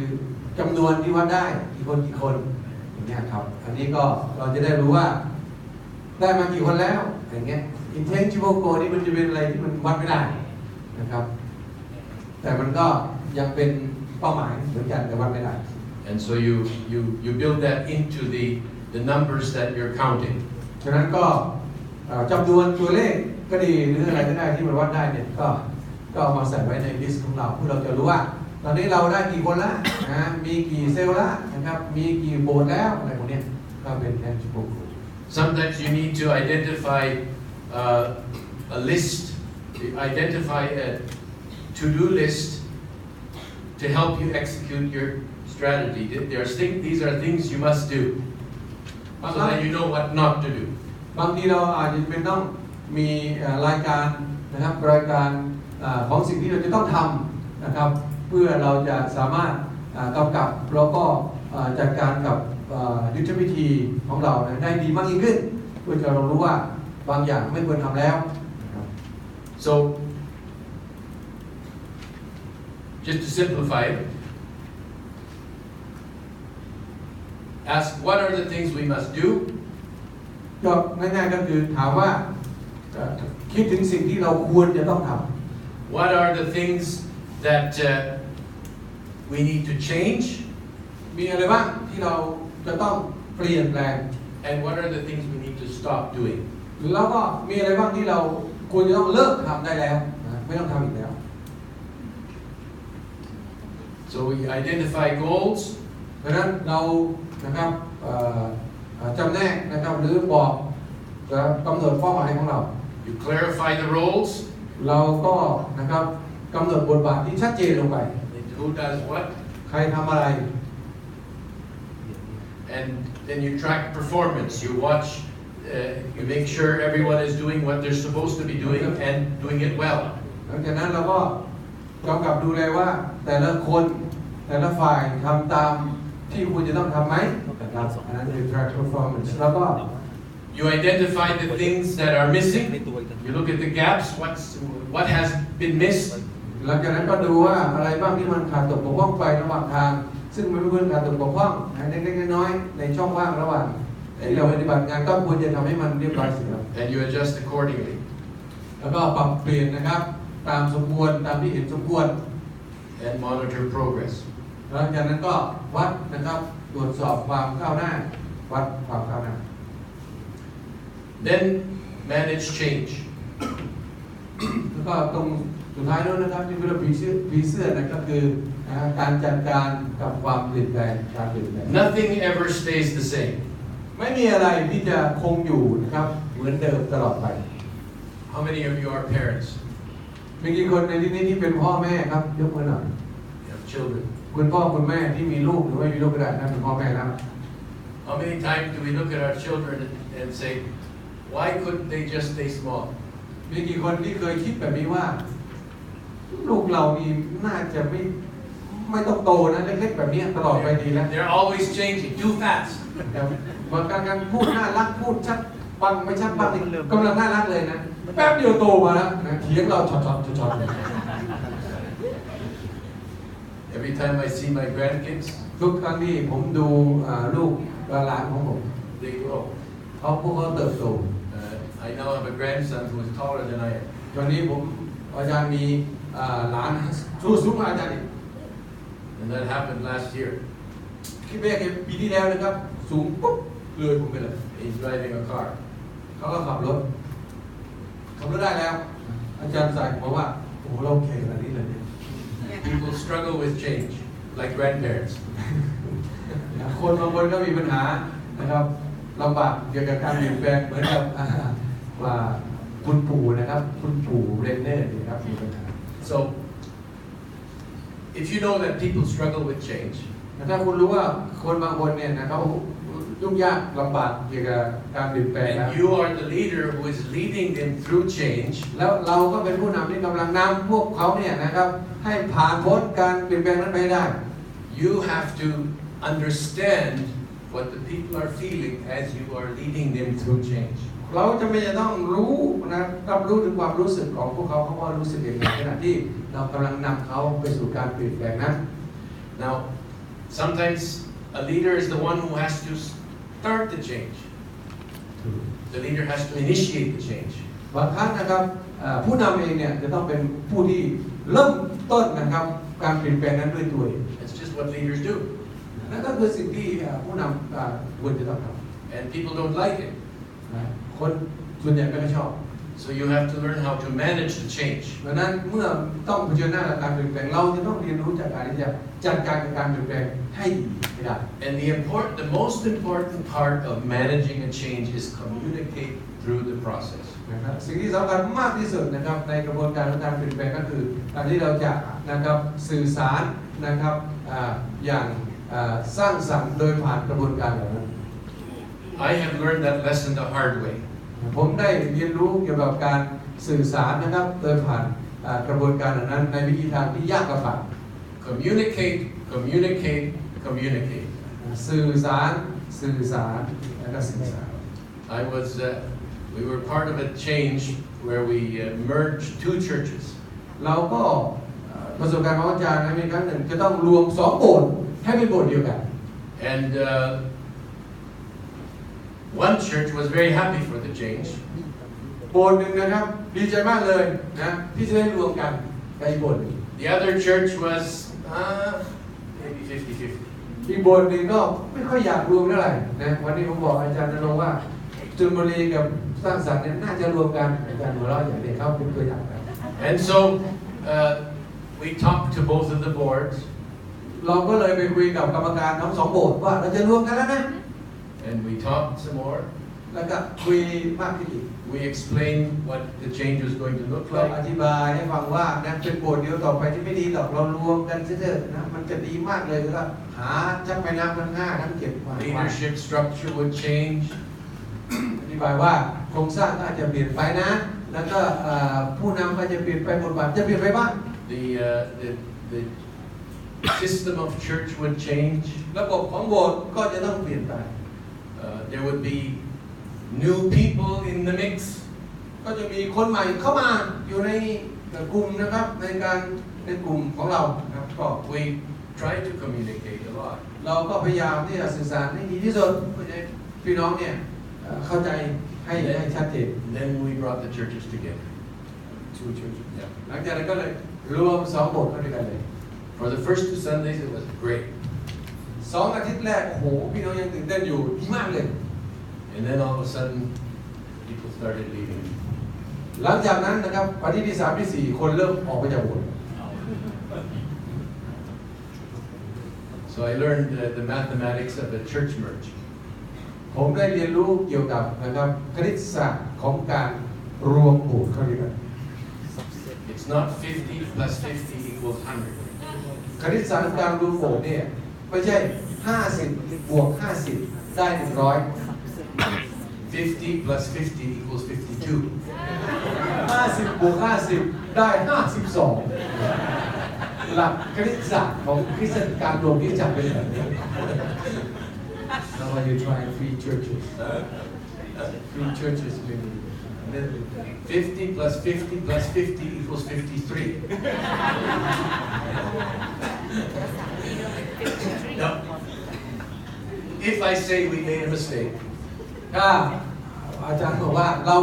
จำนวนที่วัดได้กี่คนอย่างเงี้ยครับอันนี้ก็เราจะได้รู้ว่าได้มากี่คนแล้วอย่างเงี้ย intangible goal นี่มันจะเป็นอะไรที่มันวัดไม่ได้นะครับแต่มันก็ยังเป็นเป้าหมายเหมือนกันแต่วัดไม่ได้ And so you build that into the numbers that you're counting. ฉะนั้นก็จำนวนตัวเลขก็ดีหรืออะไรก็ได้ที่มันวัดได้เนี่ยก็เอามาใส่ไว้ในลิสต์ของเราเพื่อเราจะรู้ว่าตอนนี้เราได้กี่คนละนะมีกี่เซลล์ละนะครับมีกี่โบสถ์แล้วอะไรพวกนี้ก็เป็น tangible goal. Sometimes you need to identify a list, identify a to-do list to help you execute your strategy. These are things you must do, so that you know what not to do. บางทีเราอาจจะเป็นต้องมีรายการนะครับรายการของสิ่งที่เราจะต้องทำนะครับเพื่อเราจะสามารถกำกับแล้วก็จัดการกับยุทธวิธีของเราได้ดีมากยิ่งขึ้นเพื่อจะเรารู้ว่าบางอย่างไม่ควรทำแล้ว So just to simplify it, ask what are the things we must do. ก็ง่ายๆก็คือถามว่าคิดถึงสิ่งที่เราควรจะต้องทำ What are the things that we need to change? มีอะไรบ้างที่เราจะต้องเปลี่ยนแปลง And what are the things we need to stop doing? แล้วก็มีอะไรบ้างที่เราควรจะต้องเลิกทำได้แล้วไม่ต้องทำอีกแล้ว So we identify goals. ดังนั้นเรานะครับจำแนกนะครับหรือบอกกำหนดเป้าหมายของเรา You clarify the roles. เราก็นะครับกำหนดบทบาทที่ชัดเจนลงไป Who does what? ใครทำอะไร And then you track performance. You watch, you make sure everyone is doing what they're supposed to be doing and doing it well. หลังจากนั้นเราก็กำกับดูแลว่าแต่ละคนแต่ละฝ่ายทำตามที่ควรจะต้องทำไหมนะครับอันนั้นคือ track performance แล้วก็ You identify the things that are missing. You look at the gaps. What has been missed. หลังจากนั้นก็ดูว่าอะไรบ้างที่มันขาดตกบกพร่องไประหว่างทางซึ่งมันไม่ควรขาดตกบกพร่องเล็กๆน้อยๆในช่องว่างระหว่างที่เราปฏิบัติงานก็ควรจะทำให้มันเรียบร้อยเสีย And you adjust accordingly. แล้วก็ปรับเปลี่ยนนะครับตามสมควรตามที่เห็นสมควร And monitor progress. หลังจากนั้นก็วัดนะครับตรวจสอบความก้าวหน้าวัดความก้าวหน้า Then manage change. แล้วก็ตรงสุดท้ายนู้นนะครับที่เราผีเสื้อนั่นก็คือการจัดการกับความเปลี่ยนแปลงการเปลี่ยนแปลง Nothing ever stays the same. ไม่มีอะไรที่จะคงอยู่นะครับเหมือนเดิมตลอดไป How many of you are parents? มีกี่คนในที่นี้ที่เป็นพ่อแม่ครับยกมือหน่อย You have children. คุณพ่อคุณแม่ที่มีลูกหรือไม่มีลูกก็ได้นะเป็นพ่อแม่นะ How many times do we look at our children and say, why couldn't they just stay small? มีกี่คนที่เคยคิดแบบนี้ว่าลูกเรานี่น่าจะไม่ต้องโตนะเล็กๆแบบนี้ตลอดไปดีแล้ว They're always changing too fast. บางการพูดน่ารักพูดชัดปังไม่ชัดปังนี่กำลังน่ารักเลยนะแป๊บเดียวโตมาแล้วนะเถียงเราช็อตเลย Every time I see my grandkids, ทุกครั้งที่ผมดูลูกหลานของผม they grow. พวกเขาเติบโต I now have a grandson who is taller than I am. ตอนนี้ผมอาจารย์มีหลานสูงกว่าอาจารย์อีก And that happened last year. คิดแม่ปีที่แล้วนะครับสูงปุ๊บเลยผมไปเลย He's driving a car. เขาก็ขับรถได้แล้ว อาจารย์ใส่บอกว่าโอ้เราแข่งอะไรนี่เลยเนี่ย People struggle with change, like grandparents. คนบางคนก็มีปัญหานะครับลำบากเกี่ยวกับการเปลี่ยนแปลงเหมือนกับว่าคุณปู่นะครับคุณปู่เรนเนอร์นี่ครับมีปัญหา So, if you know that people struggle with change, ถ้าคุณรู้ว่าคนบางคนเนี่ยนะเขา ยุ่งยากลำบากเกี่ยวกับการเปลี่ยนแปลงนะ And you are the leader who is leading them through change. แล้วเราก็เป็นผู้นำที่กำลังนำพวกเขาเนี่ยนะครับให้ผ่านพ้นการเปลี่ยนแปลงนั้นไปได้ You have to understand what the people are feeling as you are leading them through change. เราจะไม่ต้องรู้นะรับรู้ถึงความรู้สึกของพวกเขาเขาว่ารู้สึกยังไงขณะที่เรากำลังนำเขาไปสู่การเปลี่ยนแปลงนั้น Now, sometimes a leader is the one who has to start the change. The leader has to initiate the change. บางครั้งนะครับผู้นำเองเนี่ยจะต้องเป็นผู้ที่เริ่มต้นนะครับการเปลี่ยนแปลงนั้นด้วยตัวเอง That's just what leaders do. นั่นก็คือสิ่งที่ผู้นำควรจะต้องทำ And people don't like it. คนส่วนใหญ่ไม่ชอบ So you have to learn how to manage the change. ดังนั้นเมื่อต้องเผชิญหน้ากับการเปลี่ยนแปลงเราจะต้องเรียนรู้จากการที่จะจัดการกับการเปลี่ยนแปลงให้ดีให้ได้ And the most important part of managing a change is communicate through the process. นะครับสิ่งที่สำคัญมากที่สุดนะครับในกระบวนการของการเปลี่ยนแปลงก็คือการที่เราจะนะครับสื่อสารนะครับอย่างสร้างสรรค์โดยผ่านกระบวนการเหล่านั้น I have learned that lesson the hard way. ผมได้เรียนรู้เกี่ยวกับการสื่อสารนะครับโดยผ่านกระบวนการเหล่านั้นในวิธีทางที่ยากลำบาก Communicate, communicate, communicate. สื่อสารและก็สื่อสาร We were part of a change where we merged two churches. เราก็ประสบการณ์ของอาจารย์ในครั้งหนึ่งจะต้องรวมสองโบสถ์ให้เป็นโบสถ์เดียวกัน And one church was very happy for the change. โบสถ์หนึ่งนะครับดีใจมากเลยนะที่จะได้รวมกันในโบสถ์หนึ่ง The other church was maybe 50-50. อีกโบสถ์หนึ่งก็ไม่ค่อยอยากรวมเท่าไหร่นะวันนี้ผมบอกอาจารย์นรงค์ว่าจุลบุรีกับสร้างสรรค์เนี่ยน่าจะรวมกันอาจารย์หัวเราะอย่างเดียวเขาเป็นตัวอย่างกัน And so we talked to both of the boards. เราก็เลยไปคุยกับกรรมการทั้งสองโบสถ์ว่าเราจะรวมกันแล้วนะ And we talked some more. แล้วก็คุยมากขึ้นอีก We explained what the change was going to look เราอ like. ธิบายให้ฟังว่านะเป็นโบสถ์เดียวต่อไปที่ไม่ดีหรอกเรารวมกันเถอะนะมันจะดีมากเลยก็หาชักไปน้ำทั้งห้าทั้งเจ็ดมา Leadership structure would change. อธิบายว่าโครงสร้างก็อาจจะเปลี่ยนไปนะแล้วก็ผู้นำก็จะเปลี่ยนไปบทบาทจะเปลี่ยนไปบ้าง The system of church would change. ระบบของโบสถ์ก็จะต้องเปลี่ยนไป There would be new people in the mix. ก็จะมีคนใหม่เข้ามาอยู่ในกลุ่มนะครับในกลุ่มของเรานะครับก็ We try to communicate a lot. เราก็พยายามที่จะสื่อสารให้ดีที่สุดเพื่อให้พี่น้องเนี่ยเข้าใจให้ชัดเจน Then we brought the churches together. หลังจากนั้นก็เลยรวมสองโบสถ์เข้าด้วยกันเลย For the first 2 Sundays, it was great. สองอาทิตย์แรกโอ้โหพี่น้องยังตื่นเต้นอยู่ดีมากเลย And then all of a sudden, people started leaving. หลังจากนั้นนะครับวันที่ที่3ที่4คนเริ่มออกไปจากโบสถ์ So I learned the mathematics of a church merge. ผมได้เรียนรู้เกี่ยวกับนะครับคณิตศาสตร์ของการรวมโบสถ์เข้าด้วยกัน It's not 50 plus 50 equals 100. คณิตศาสตร์ของการรวมโบสถ์เนี่ยไม่ใช่50บวก50ได้100 50 plus 50 equals 52. 50บวก50ได้52หลักคณิตศาสตร์ของคริสตการรวมที่จัดเป็นแบบนี้ Now are you trying 3 churches 3 churches maybe 50 plus 50 plus 50 equals 53. Now, if I say we made a mistake, ถ้าอาจารย์บอกว่าเรา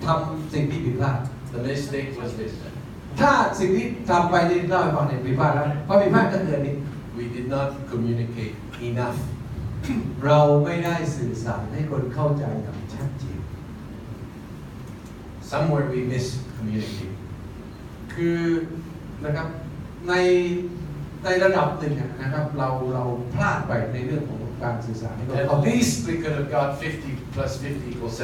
ทำสิ่งที่ผิดพลาด the mistake was this. ถ้าสิ่งที่ทำไปที่เล่าให้ฟังเนี่ยผิดพลาดแล้วเพราะผิดพลาดก็เกิดนี้ We did not communicate enough. เราไม่ได้สื่อสารให้คนเข้าใจอย่างชัดเจน Somewhere we miscommunicated. คือนะครับในระดับหนึ่งนะครับเราพลาดไปในเรื่องของการสื่อสารให้คนเข้า At ใจ least we could have got 50 plus 50 equals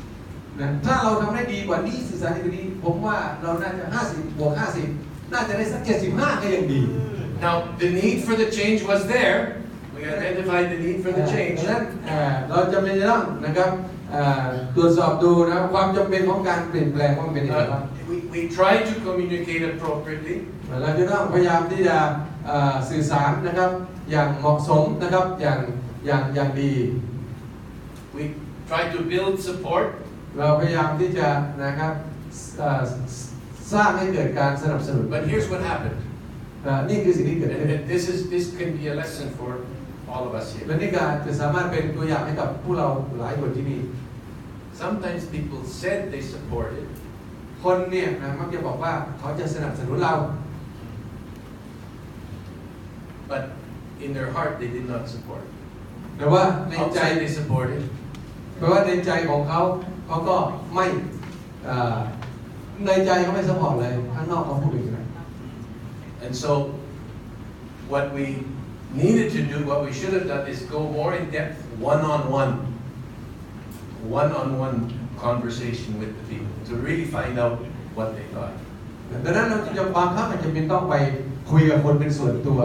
75. นะถ้าเราทำได้ดีกว่านี้สื่อสารได้ดีกว่านี้ผมว่าเราน่าจะ50บวก50น่าจะได้สัก75ก็ยังดี Now, the need for the change was there. We identify the need for the ดั change. งนั้นเราจะไม่ต้องนะครับตรวจสอบดูนะความจำเป็นของการเปลี่ยนแปลงว่ามันเป็นยังไงบ้าง We try to communicate appropriately. เราจะต้องพยายามที่จะสื่อสารนะครับอย่างเหมาะสมนะครับอย่างดี We try to build support. เราพยายามที่จะนะครับสร้างให้เกิดการสนับสนุน But here's what happened. นี่คือสิ่งที่เกิดขึ้น And this can be a lesson for all of us และ here. นี่ก็จะสามารถเป็นตัวอย่างให้กับผู้เราหลายคนที่นี่ Sometimes people said they supported, คนเนี่ยนะมักจะบอกว่าเขาจะสนับสนุนเรา but in their heart they did not support. แต่ว่าในใจ Outside they supported, แปลว่าในใจของเขาก็ไม่ในใจเขาไม่สปอร์ตเลยข้างนอกเขาพูดอย่างไร and so what we needed to do, what we should have done, is go more in depth, one-on-one conversation with the people to really find out what they thought. ดังนั้นเราจะบางครั้งอาจจะเป็นต้องไปคุยกับคนเป็นส่วนตัว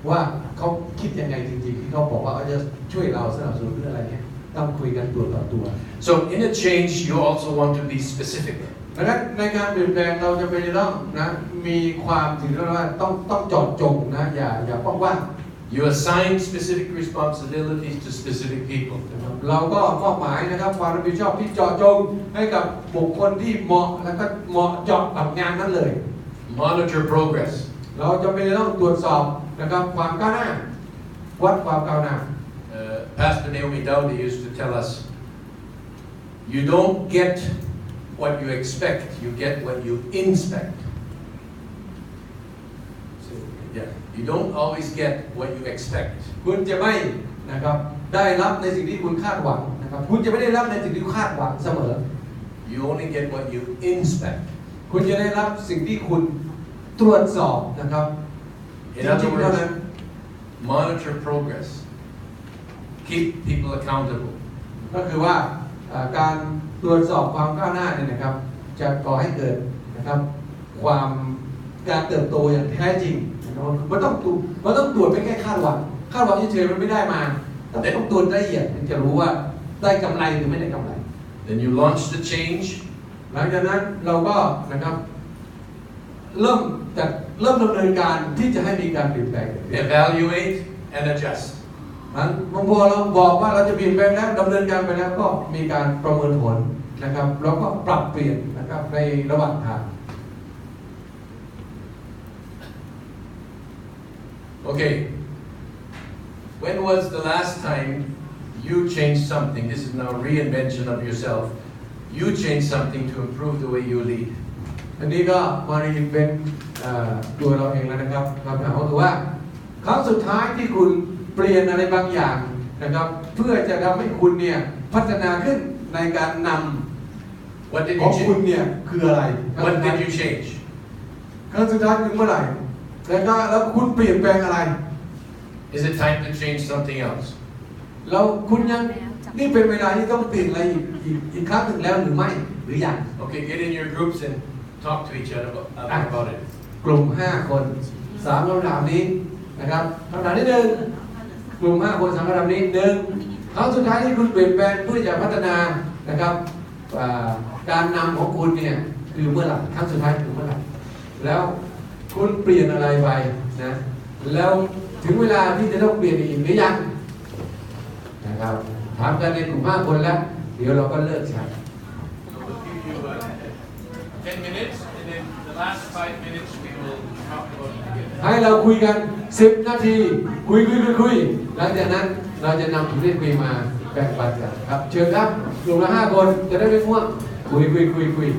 ว่าเขาคิดยังไงจริงๆที่เขาบอกว่าเขาจะช่วยเราสนับสนุนเรื่องอะไรเนี่ยต้องคุยกันตัวต่อตัว So in a change, you also want to be specific. ดังนั้นในการเปลี่ยนแปลงเราจะเป็นต้องนะมีความถึงเรียกว่าต้องเจาะจงนะอย่ากว้าง You assign specific responsibilities to specific people. ๆเราก็มอบหมายนะครับความรับผิดชอบที่เจาะจงให้กับบุคคลที่เหมาะแล้วก็เหมาะเจาะกับงานนั้นเลย Monitor progress. เราจะเป็นต้องตรวจสอบนะครับความก้าวหน้าวัดความก้าวหน้า Pastor Naomi Dowdy used to tell us, you don't get what you expect, you get what you inspect. Yeah, you don't always get what you expect. คุณจะไม่นะครับได้รับในสิ่งที่คุณคาดหวังนะครับคุณจะไม่ได้รับในสิ่งที่คุณคาดหวังเสมอ You only get what you inspect. คุณจะได้รับสิ่งที่คุณตรวจสอบนะครับ In other words, monitor progress. Keep people accountable. ก็คือว่าการตรวจสอบความก้าวหน้าเนี่ยนะครับจะก่อให้เกิดนะครับการเติบโตอย่างแท้จริงมันต้องตรวจไม่แค่คาดหวังเฉยๆมันไม่ได้มาแต่ต้องตรวจละเอียดถึงจะรู้ว่าได้กำไรหรือไม่ได้กำไร Then you launch the change. หลังจากนั้นเราก็นะครับเริ่มดำเนินการที่จะให้มีการเปลี่ยนแปลง Evaluate and adjust. พอเราบอกว่าเราจะเปลี่ยนแปลงแล้วดำเนินการไปแล้วก็มีการประเมินผลนะครับแล้วก็ปรับเปลี่ยนนะครับในระหว่างทาง Okay. When was the last time you changed something? This is now reinvention of yourself. You changed something to improve the way you lead. อันนี้ก็มารีเป็นตัวเราเองแล้วนะครับคำถามก็คือว่าครั้งสุดท้ายที่คุณเปลี่ยนอะไรบางอย่างนะครับเพื่อจะทำให้คุณเนี่ยพัฒนาขึ้นในการนำ What did ของ you คุณ change? เนี่ยคืออะไร What did you change? ครั้งสุดท้ายคือเมื่อไหร่แล้วคุณเปลี่ยนแปลงอะไร Is it time to change something else? แล้วคุณยังนี่เป็นเวลาที่ต้องเปลี่ยนอะไรอีกครั้งหนึ่งแล้วหรือไม่หรือยัง Okay, get in your groups and talk to each other about it. กลุ่ม5คน3คำถามนี้นะครับคำถามที่1กลุ่ม5คน3คำถามนี้1ครั้งสุดท้ายที่คุณเปลี่ยนแปลงเพื่อจะพัฒนานะครับการนำของคุณเนี่ยคือเมื่อไหร่ครั้งสุดท้ายคือเมื่อไหร่แล้วคุณเปลี่ยนอะไรไปนะแล้วถึงเวลาที่จะต้องเปลี่ยนอีกหรือยังนะครับถามกันในกลุ่ม5คนแล้วเดี๋ยวเราก็เลิกใช้ So we'll give you 10 minutes, and then the last 5 minutes we will talk about it together. ให้เราคุยกัน10 นาทีคุยหลังจากนั้นเราจะนำผู้เล่นคุยมาแบ่งปันกันครับเชิญครับกลุ่มละ5คนจะได้ไม่ง่วงคุย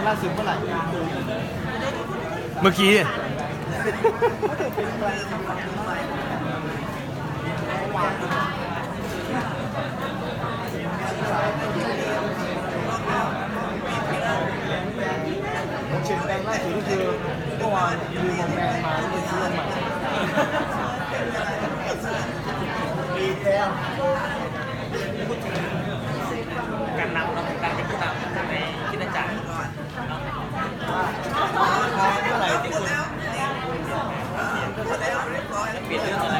ล่าสุดเมื่อไหร่เมื่อกี้เปลี่ยนแปลงล่าสุดก็คือเมื่อวานมีโมแมนมาแล้วเป็นเรื่องใหม่มีแล้วการนำเราการเป็นผู้นำในคิดจักรเมื่อไหร่ที่คุณเปลี่ยนเรื่องอะไร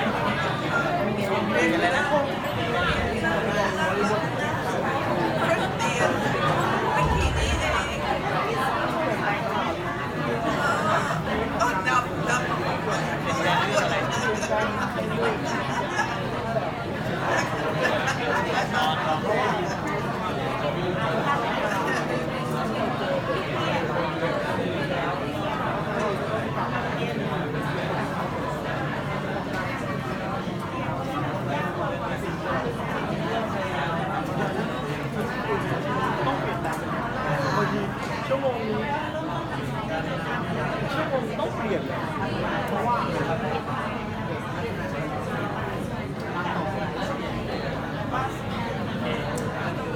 เปลี่ยนอะไรนะชั่วโมงต้องเปลี่ยนเลยเพราะว่า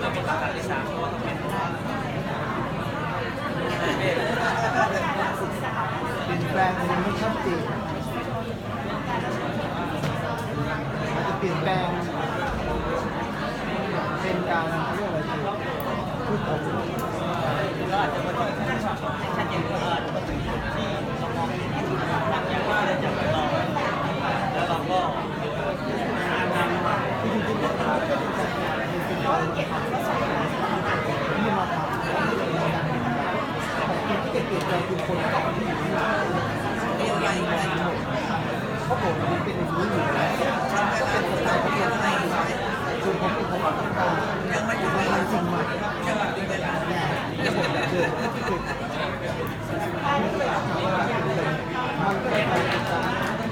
เราเป็นตัดที่3ก็ต้องเป็นเปลี่ยนแปลงมันไม่ชัดเจนอาจจะเปลี่ยนแปลงเป็นการเรียกอะไรพูดผมก็อาจจะมาถึงชัดเจนก็อาจจะมาถึงจุดที่เรามองเห็นหลังจากว่าเราจะไปรอแล้วเราก็หาทางที่จริงๆแล้วเราก็เป็นการเก็บที่มาทำแต่ที่เก็บใจคือคนต่อที่อยู่ที่นั่นเพราะผมมันเป็นอย่างนี้อยู่แล้วก็เป็นสไตล์ของคนไทยส่วนผมเป็นคนต้องการยังไม่ทำอะไรจริงใหม่มันก็เป็น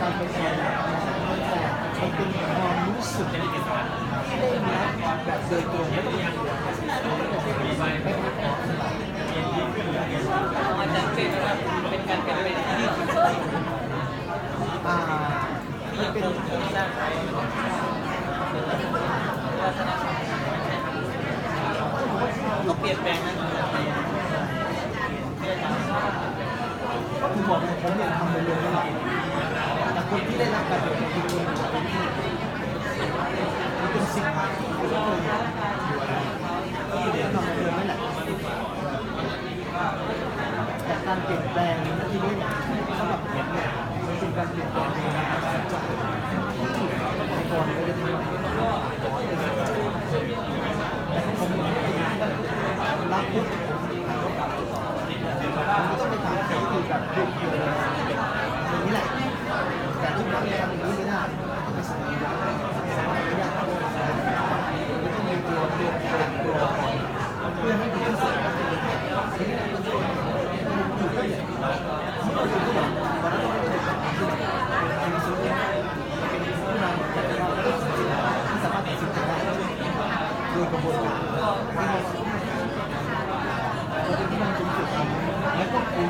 การไปสอนแต่มันเป็นความรู้สึกที่ได้รับแบบโดยตรงไม่ต้องยังมันจะเป็นการเป็นที่มันเป็นสร้างเราเปลี่ยนแปลงนั้นก็คือบอกผมอยากทำเร็วๆนั่นแหละแต่คนที่ได้รับการเปลี่ยนแปลงคือคนมันเป็นสิ่งใหม่ที่เราเคยทำเร็วๆนั่นแหละแต่การเปลี่ยนแปลงที่นี่เนี่ยสำหรับผมเนี่ยมันเป็นการเปลี่ยนแปลงในการจัดในก่อนเราจะทำแต่ผมรักพุทธผมก็ต้องไปทำสิ่งที่แบบยุคเดียวอย่างนี้แหละแต่ทุกครั้งทำอย่างนี้ไม่ได้ต้องไปสั่งยาไม่ยากไม่ต้องมีตัวเพื่อให้ดีที่สุดทีนี้มันอยู่ก็อย่างวันนั้นเราไม่เคยทำที่ไหนเป็นสุดเป็นผู้นำแต่เราไม่สามารถตัดสินใจได้โดยกระบวนการที่เราจะที่นั่งจนจุดแล้วก็คุย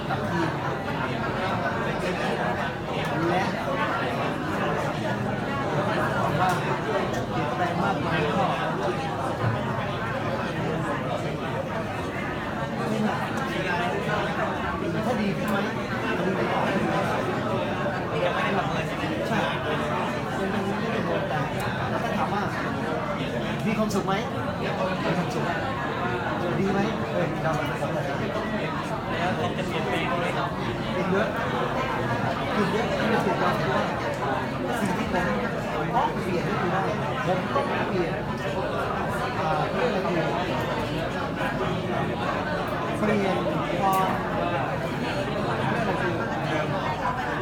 กับทีมและว่าเปลี่ยนแปลงมากน้อยก็ถ้าดีขึ้นไหมดีไปก่อนยังไม่ได้ทำเงินใช่ยังไม่ได้โดนแต่แล้วก็ถามว่ามีความสุขไหมมีความสุขดีไหมเราแล้วผมจะเปลี่ยนแปลงอะไรเนาะเป็นเยอะคือเยอะที่จะถูกต้องคือว่าสิ่งที่ผมต้องเปลี่ยนก็คือว่าผมต้องเปลี่ยนเพื่ออะไรคือเปลี่ยนความ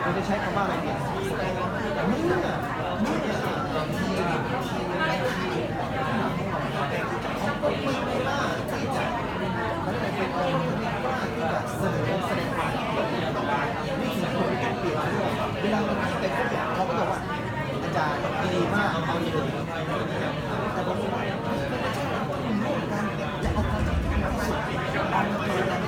เราจะใช้คำว่าอะไรเนี่ยเมื่อเขาก็ไม่กล้าที่จะมันเป็นคนที่กล้าที่จะเสนอแสดงความคิดเห็นนี่คือคนที่ต้องเปลี่ยนด้วยเวลามันเป็นทุกอย่างเขาก็บอกว่าอาจารย์ดีมากเอาเลยแต่ผมว่าการจะเอาความสุขเอามาเจอกัน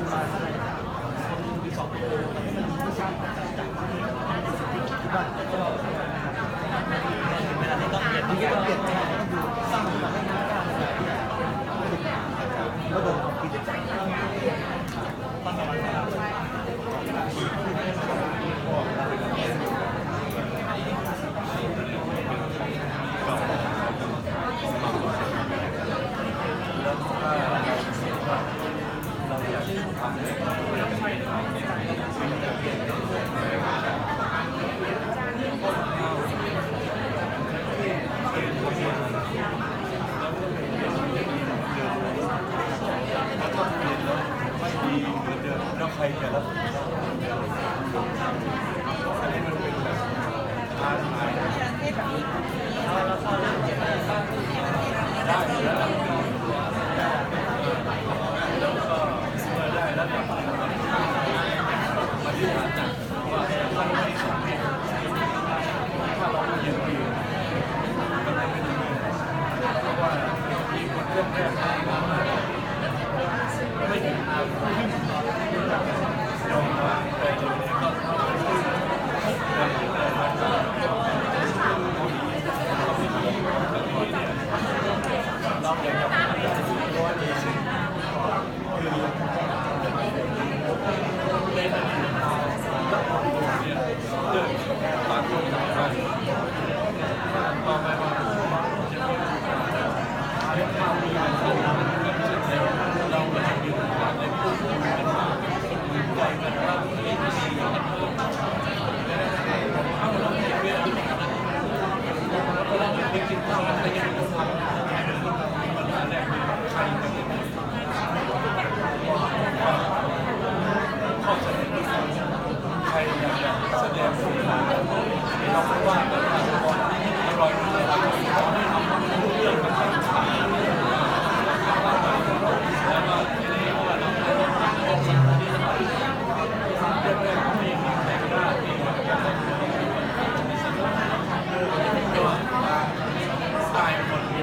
มาอะไรมี2ตัวไม่ทราบจากที่บ้านก็เวลาที่ต้องเปลี่ยนที่ต้องเปลี่ยนต้องอยู่สร้างขึ้นมาให้มันกล้าระบบกิจการตั้งแต่วันแรกแล้วใครจะรับผิดชอบอันนี้มันเป็นแบบท้าทายได้แล้วก็เมื่อได้ระดับปฏิบัติว่าเราไม่สามารถถ้าเราไม่ยืนดีก็ไม่ได้เพราะว่ามีคนเลือกแรกไม่ถึงทางยอมมาไปจนก็เข้าไปเราอยากจะร้อยดีสิคือในอดีตแล้วพอเนี่ยเรื่องต่างคนต่างกันต่อไปว่าเราไม่ได้อยู่ในผู้คนกันมาใหญ่กันว่าไม่มีสิ่งที่มันเพิ่มถ้าเราไม่ได้เรียนเราไม่กินข้าวแล้วก็ยังต้องทำปัญหาแรกคือใครจะเป็นข้อเสนอใครอยากจะแสดงฝีมือเราไม่ว่ากันว่าอร่อยไม่อร่อยเรื่องมันต้องถามแล้วก็ทีนี้ว่าเราต้องสิ่งที่เรื่องแรกไม่มีใครกล้าที่จะก็ตายหมดเลย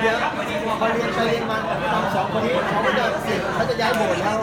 เดี๋ยวพอเรียนไปเรียนมาทำ2 คนนี้เขาจะย้ายโบสถ์แล้ว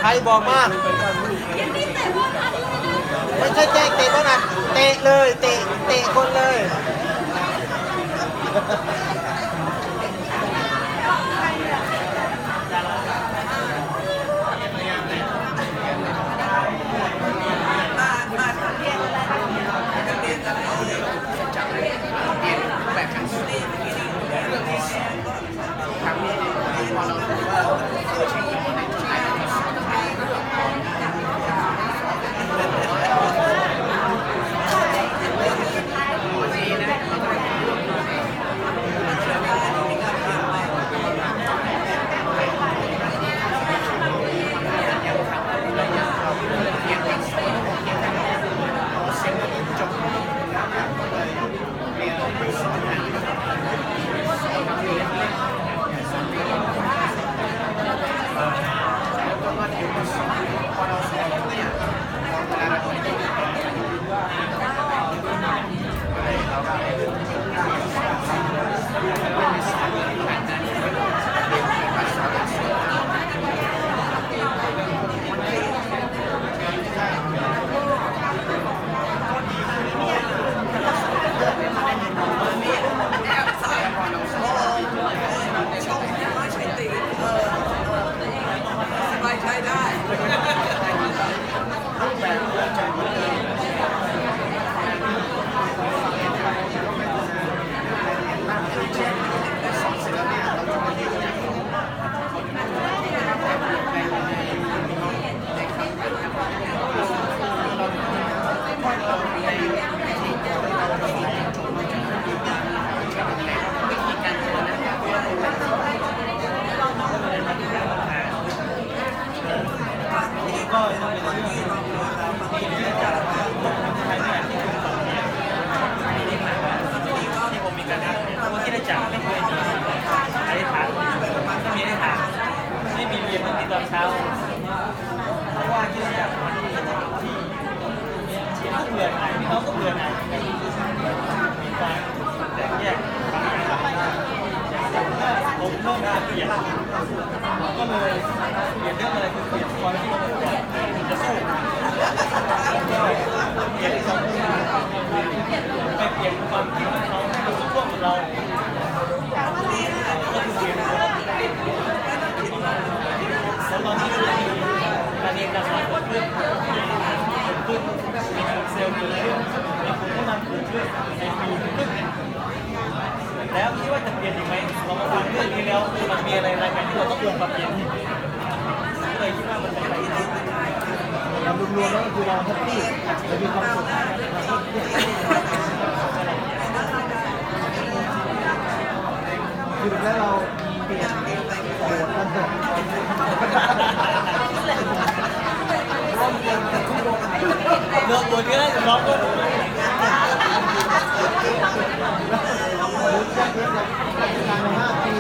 ใครบอกมากไม่ใช่เตะบอลนะเตะเลยเตะคนเลย มีการแตกแยกผมเริ่มจะเปลี่ยนก็เลยเปลี่ยนเรื่องอะไรคือเปลี่ยนความคิดของผมจะสู้ก็เปลี่ยนความคิดไปเปลี่ยนความคิดของเขาให้อยู่ร่วมกับเราก็คือเปลี่ยนแล้วตอนนี้ก็มีการเรียนการสอนเกิดขึ้นมีเซลล์เกิดขึ้นมีผู้นำเกิดขึ้นในปีขึ้นแล้วคิดว่าจะเปลี่ยนอีกไหมเรามาฟังเรื่องนี้แล้วมันมีอะไรกันที่เราต้องปรับเปลี่ยนเลยคิดว่ามันเป็นไปได้เรารวมๆแล้วก็คือเราแฮปปี้เรามีความสุขคือแล้วเราเปลี่ยนโหดกันเถอะเรื่องตัวนี้จะร้องก็5 ปี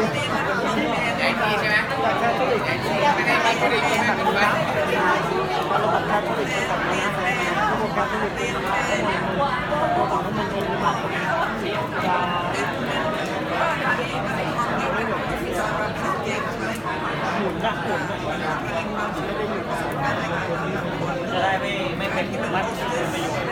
ใหญ่ดีใช่ไหมแค่ตัวเด็กไม่ได้ไม่ได้ดีไม่เป็นไรระบบการผลิตของระบบการผลิตตัวของมันเป็นหมุนนะหมุนจะได้ไม่เป็นที่มัดเป็นประโยชน์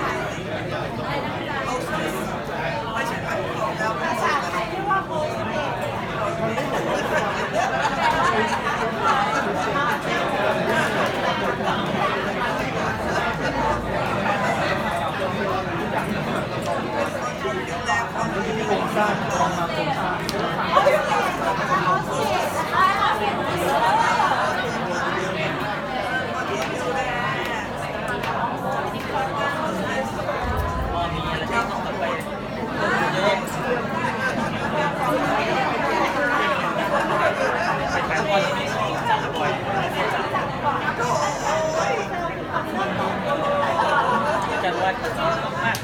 โครงสร้างลองมาโครงสร้างจังหวัดมาก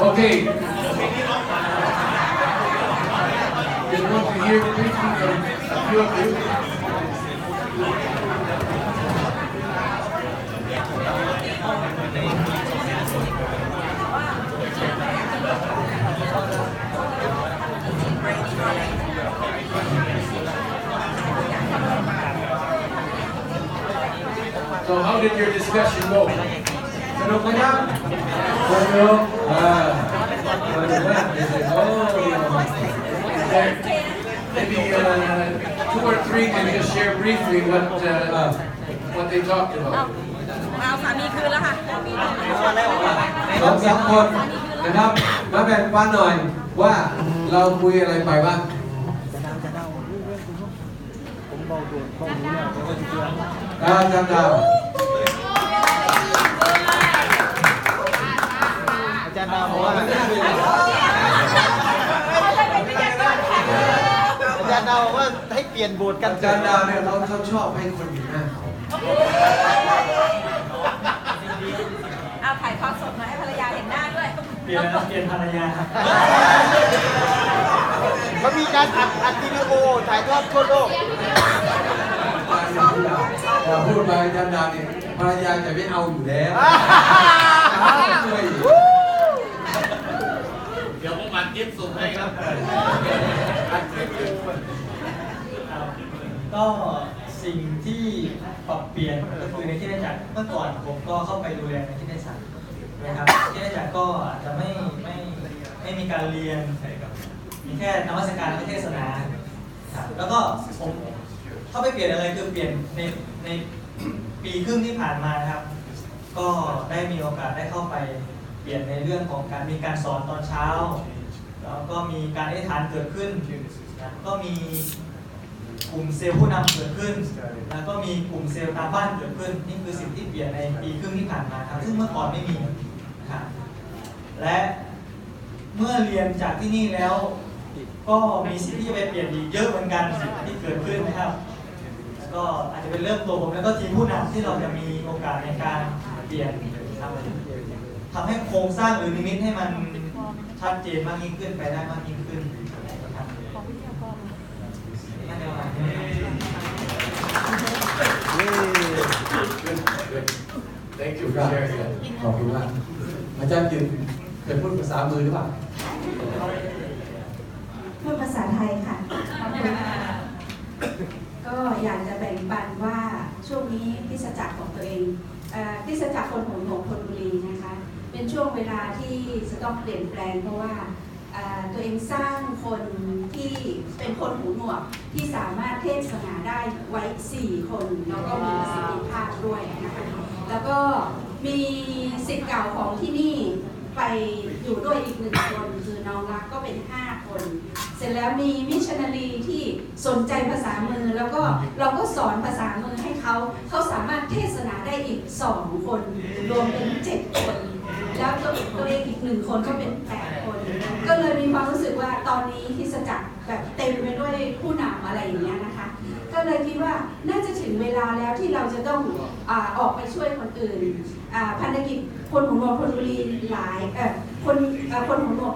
Okay. Just want to hear briefly from a few of you. So how did your discussion go? สนุกไหมครับสนุกสนุกมากโอ้ Maybe 2 or 3 can just share briefly what they talked about. เอาสามีคืนแล้วค่ะ 2-3 คนนะครับมาแบ่งปันหน่อยว่าเราคุยอะไรไปบ้างผมเบาโดนข้อมูลแล้วก็จะเตือนจันดาวอาจารย์ดาวบอกว่าอาจารย์ดาวบอกว่าให้เปลี่ยนบทกัน อาจารย์ดาวเนี่ยเขาชอบให้คนเห็นหน้าเขา เอาถ่ายทอดสดมาให้ภรรยาเห็นหน้าด้วย เปลี่ยนภรรยา เขามีการอัดวิดีโอถ่ายทอดทั่วโลกพูดไปอาจารย์ดาวเนี่ยภรรยาจะไม่เอาอยู่แล้วเดี๋ยวผมอัดคลิปส่งให้ครับ ก็สิ่งที่ปรับเปลี่ยนก็คือในที่ได้จัดเมื่อก่อนผมก็เข้าไปดูแลในที่ได้จัดนะครับที่ได้จัดก็อาจจะไม่มีการเรียนมีแค่นมัสการและเทศนาแล้วก็ผมเข้าไปเปลี่ยนอะไรคือเปลี่ยนในปีครึ่งที่ผ่านมาครับก็ได้มีโอกาสได้เข้าไปเปลี่ยนในเรื่องของการมีการสอนตอนเช้าแล้วก็มีการอธิษฐานเกิดขึ้นก็มีกลุ่มเซลล์ผู้นำเกิดขึ้นแล้วก็มีกลุ่มเซลล์ตามบ้านเกิดขึ้นนี่คือสิ่งที่เปลี่ยนในปีครึ่งที่ผ่านมาครับซึ่งเมื่อก่อนไม่มีนะครับและเมื่อเรียนจากที่นี่แล้วก็มีสิ่งที่จะไปเปลี่ยนอีกเยอะเหมือนกันที่เกิดขึ้นนะครับก็อาจจะเป็นเรื่องตัวผมแล้วก็ทีมผู้นำที่เราจะมีโอกาสในการเปลี่ยนทำให้โครงสร้างหรือนิมิตให้มันชัดเจนมากยิ่งขึ้นไปได้มากยิ่งขึ้นนะครับ Thank you for sharing that. ขอบคุณมากอาจารย์ยืนเคยพูดภาษามือหรือเปล่า พูดภาษาไทยค่ะก็อยากจะแบ่งปันว่าช่วงนี้คริสตจักรของตัวเองคริสตจักรคนหัวหนวกธนบุรีนะคะเป็นช่วงเวลาที่จะต้องเปลี่ยนแปลงเพราะว่าตัวเองสร้างคนที่เป็นคนหูหนวกที่สามารถเทศนาได้ไว้4คนแล้วก็มีประสิทธิภาพด้วยนะคะแล้วก็มีศิษย์เก่าของที่นี่ไปอยู่ด้วยอีก1คนคือน้องรักก็เป็น5คนเสร็จแล้วมีมิชชันนารีที่สนใจภาษามือแล้วก็เราก็สอนภาษามือให้เขาสามารถเทศนาได้อีก2คนรวมเป็น7คนแล้วตัวเองอีก1คนก็เป็น8คนก็เลยมีความรู้สึกว่าตอนนี้คริสตจักรแบบเต็มไปด้วยผู้นำอะไรอย่างเงี้ยนะคะก็เลยคิดว่าน่าจะถึงเวลาแล้วที่เราจะต้องออกไปช่วยคนอื่นพันธกิจคนหูหนวกคนบุรีหลายคนหูหนวก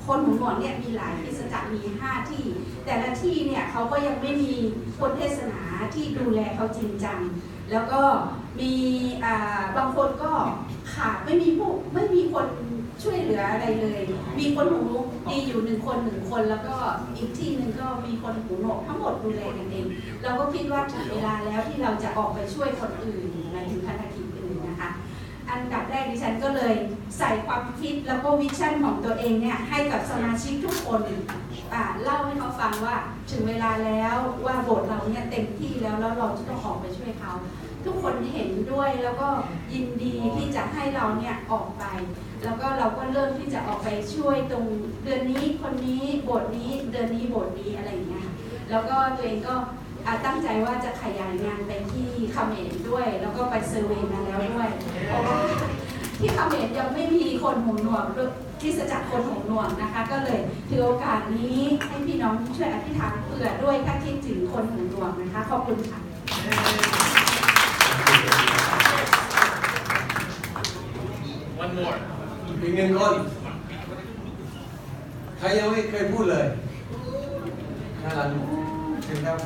คนหูหนวกเนี่ยมีหลายคริสตจักรมี5ที่แต่ละที่เนี่ยเขาก็ยังไม่มีคนเทศนาที่ดูแลเขาจริงจังแล้วก็มีบางคนก็ขาดไม่มีคนช่วยเหลืออะไรเลยมีคนหูดีอยู่1 คน แล้วก็อีกที่หนึ่งก็มีคนหูหนวกทั้งหมดดูแลกันเองเราก็คิดว่าถึงเวลาแล้วที่เราจะออกไปช่วยคนอื่นในถึงภารกิจอื่นนะคะอันดับแรกดิฉันก็เลยใส่ความคิดแล้วก็วิชั่นของตัวเองเนี่ยให้กับสมาชิกทุกคนเล่าให้เขาฟังว่าถึงเวลาแล้วว่าโบสถ์เราเนี่ยเต็มที่แล้วเราจะต้องออกไปช่วยเขาทุกคนเห็นด้วยแล้วก็ยินดีที่จะให้เราเนี่ยออกไปแล้วก็เราก็เริ่มที่จะออกไปช่วยตรงเดือนนี้คนนี้โบสถ์นี้เดือนนี้โบสถ์นี้อะไรอย่างเงี้ยแล้วก็ตัวเองก็ตั้งใจว่าจะขยายงานไปที่เขมรด้วยแล้วก็ไปเซอร์เวย์มาแล้วด้วยเพราะว่าที่เขมรยังไม่มีคนหูหนวกคริสตจักรคนหูหนวกนะคะก็เลยถือโอกาสนี้ให้พี่น้องช่วยอธิษฐานเผื่อด้วยถ้าคิดถึงคนหูหนวกนะคะขอบคุณค่ะOne more. อีก1 คนใครยังไม่เคยพูดเลยน่ารักเชิญครับ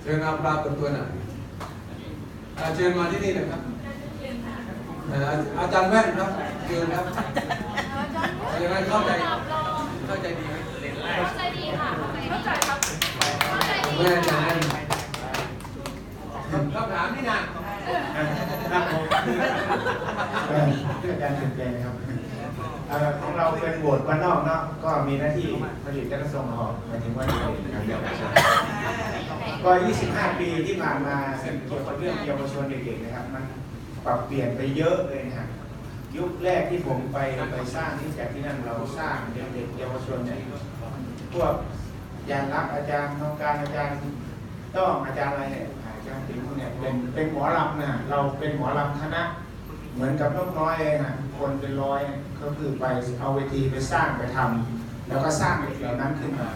เชิญมาปรากฏตัวหน่อยเชิญมาที่นี่นะครับอาจารย์แว่นครับเชิญครับยังไงเข้าใจดีไหมเข้าใจดีค่ะเข้าใจครับแว่นอาจารย์คำถามนี่นะ ครับผมอาจารย์ถึงใจนะครับของเราเป็นโบสถ์บ้านนอกเนาะก็มีหน้าที่ผลิตและส่งออกหมายถึงว่าการเยาวชนก็25 ปีที่ผ่านมาเกี่ยวกับเรื่องเยาวชนเด็กๆนะครับมันปรับเปลี่ยนไปเยอะเลยนะครับยุคแรกที่ผมไปสร้างที่จากที่นั่นเราสร้างเด็กๆเยาวชนเนี่ยพวกยานรักอาจารย์องการอาจารย์ต้องอาจารย์อะไรเนี่ยอาจารย์ติ๋มเนี่ยเป็นหมอลำนะเราเป็นหมอลำคณะเหมือนกับนกน้อยเลยนะคนเป็นร้อยก็คือไปเอาเวทีไปสร้างไปทำแล้วก็สร้างเด็กเหล่านั้นขึ้นมา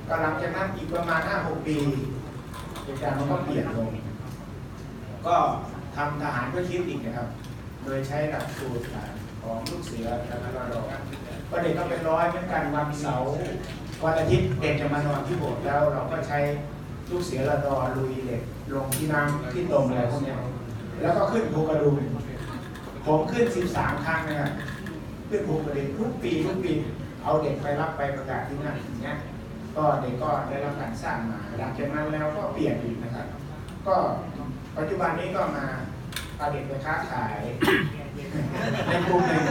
ก็หลังจากนั้นอีกประมาณ 5-6 ปีเหตุการณ์มันก็เปลี่ยนลงก็ทำทหารเพื่อชีวิตอีกนะครับโดยใช้หลักสูตรของลูกเสือและทหารก็เด็กก็เป็นร้อยเหมือนกันวันเสาร์วันอาทิตย์เด็กจะมานอนที่โบสถ์แล้วเราก็ใช้ลูกเสือระดอลุยเด็กลงที่น้ำที่ตมอะไรพวกนี้แล้วก็ขึ้นภูกระดึงผมขึ้น13 ครั้งนะครับขึ้นภูกระดึงทุกปีเอาเด็กไปรับไปประกาศที่นั่นอย่างเงี้ยก็เด็กก็ได้รับการสร้างมาหลังจากนั้นแล้วก็เปลี่ยนอีกนะครับก็ปัจจุบันนี้ก็มาเอาเด็กไปค้าขายในกลุ่มหนึ่ง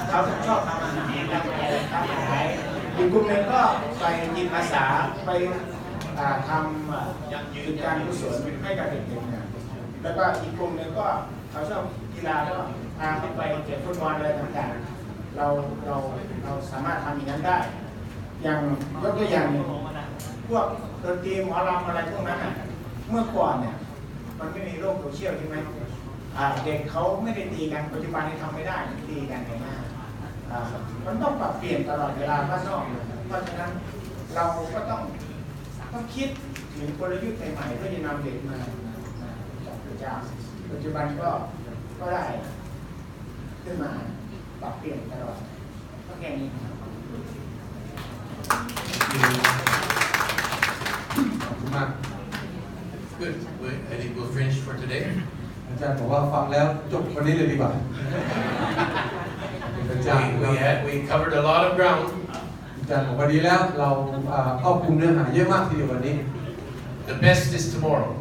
เขาชอบทำอาหารแล้วก็ค้าขายอีกกลุ่มหนึ่งก็ไปยินอาสาไปทำกิจการกุศลให้กับเด็กๆเนี่ยแล้วก็อีกกลุ่มหนึ่งก็เขาชอบกีฬาก็พาเขาไปเตะฟุตบอลอะไรต่างๆเราสามารถทำอย่างนั้นได้อย่างยกตัวอย่างพวกดนตรีหมอลำอะไรพวกนั้นเมื่อก่อนเนี่ยมันไม่มีโลกโซเชียลใช่ไหมเด็กเขาไม่ได้ตีกันปัจจุบันนี้ทำไม่ได้ตีกันในหน้ามันต้องปรับเปลี่ยนตลอดเวลาบ้านนอกเพราะฉะนั้นเราก็ต้องคิดถึงกลยุทธ์ใหม่ๆเพื่อจะนำเด็กมาจับกระจายปัจจุบันก็ได้ขึ้นมาปรับเปลี่ยนตลอดก็แค่นี้ขอบคุณมาก Good. I think we'll finish for today. อาจารย์บอกว่าฟังแล้วจบวันนี้เลยดีกว่าอาจารย์ we covered a lot of ground. อาจารย์บอกวันนี้แล้วเราครอบคลุมเนื้อหาเยอะมากทีเดียววันนี้ The best is tomorrow.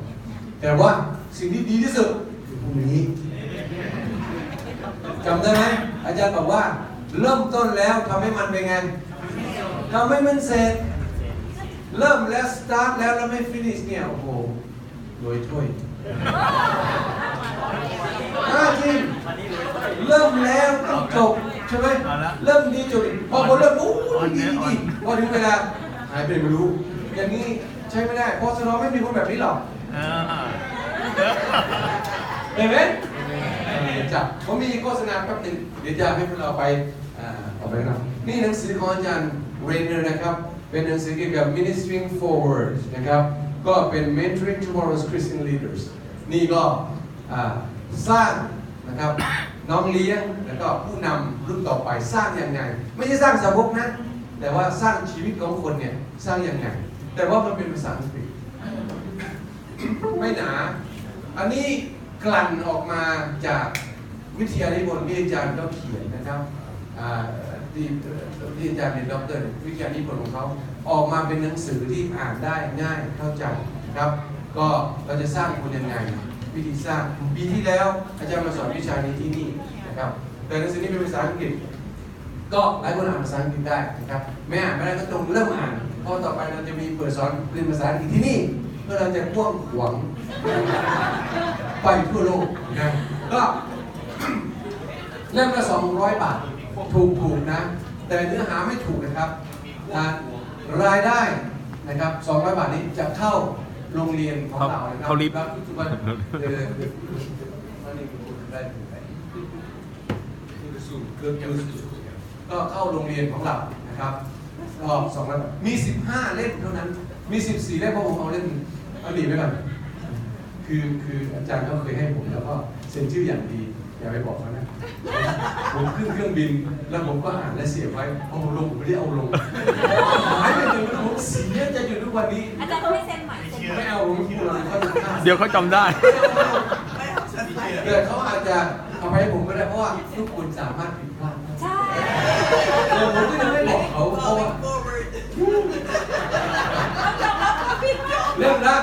แต่ว่าสิ่งที่ดีที่สุดคือพรุ่งนี้จำได้ไหมอาจารย์บอกว่าเริ่มต้นแล้วทำให้มันเป็นไงทำให้มันเสร็จเริ่มแล้วสตาร์ทแล้วไม่ฟินิชเนี่ยโอ้โหรวยถ้วยจริงเริ่มแล้วต้องจบใช่ไหมเริ่มดีจบพอคนเริ่มโอ้ดีพอถึงเวลาหายไปไม่รู้อย่างนี้ใช้ไม่ได้พอสนอไม่มีคนแบบนี้หรอกเห็นไหมจับผมมีโฆษณาแป๊บนึงเดี๋ยวจะให้พวกเราไปต่อไปครับนี่หนังสือของอาจารย์เรนเนอร์นะครับเป็นหนังสือเกี่ยวกับ Ministering Forward นะครับก็เป็น Mentoring Tomorrow's Christian Leaders นี่ก็สร้างนะครับน้องเลี้ยงแล้วก็ผู้นำรุ่นต่อไปสร้างยังไงไม่ใช่สร้างสาวกนะแต่ว่าสร้างชีวิตของคนเนี่ยสร้างยังไงแต่ว่ามันเป็นภาษาอังกฤษไม่หนาอันนี้กลั่นออกมาจากวิทยานิพนธ์ที่อาจารย์เขาเขียนนะครับที่อาจารย์เป็นด็อกเตอร์วิทยานิพนธ์ของเขาออกมาเป็นหนังสือที่อ่านได้ง่ายเข้าใจครับก็เราจะสร้างคนยังไงวิธีสร้างปีที่แล้วอาจารย์มาสอนวิชานี้ที่นี่นะครับแต่หนังสือนี้เป็นภาษาอังกฤษก็หลายคนอ่านภาษาอังกฤษได้นะครับไม่อ่านไม่ได้ก็ต้องเริ่มอ่านเพราะต่อไปเราจะมีเปิดสอนเรียนภาษาอังกฤษที่นี่เพื่อเราจะกว้างขวางไปทั่วโลกนะก็เล่มละ200 บาทถูกนะแต่เนื้อหาไม่ถูกนะครับรายได้นะครับ200 บาทนี้จะเข้าโรงเรียนของเรานะครับเขาลิฟต์ก็เข้าโรงเรียนของเรานะครับก็200 บาทมี15 เล่มเท่านั้นมี14 เล่มเพราะผมเอาเล่มเอาหนีไปก่อนคืออาจารย์เขาเคยให้ผมแล้วก็เซ็นชื่ออย่างดีอย่าไปบอกเขานะผมขึ้นเครื่องบินแล้วผมก็อ่านและเสียบไว้พอผมลงผมไม่ได้เอาลงหายไปเลยผมเสียจะอยู่ทุกวันนี้อาจารย์ก็ไม่เซ็นใหม่ไม่เอาผมพูดอะไรเขาเดี๋ยวเขาจำได้เกิดเขาอาจจะเอาไปให้ผมก็ได้เพราะว่าทุกคนสามารถผิดพลาดใช่แต่ผมก็ยังไม่บอกเขาเพราะว่าเล่มละ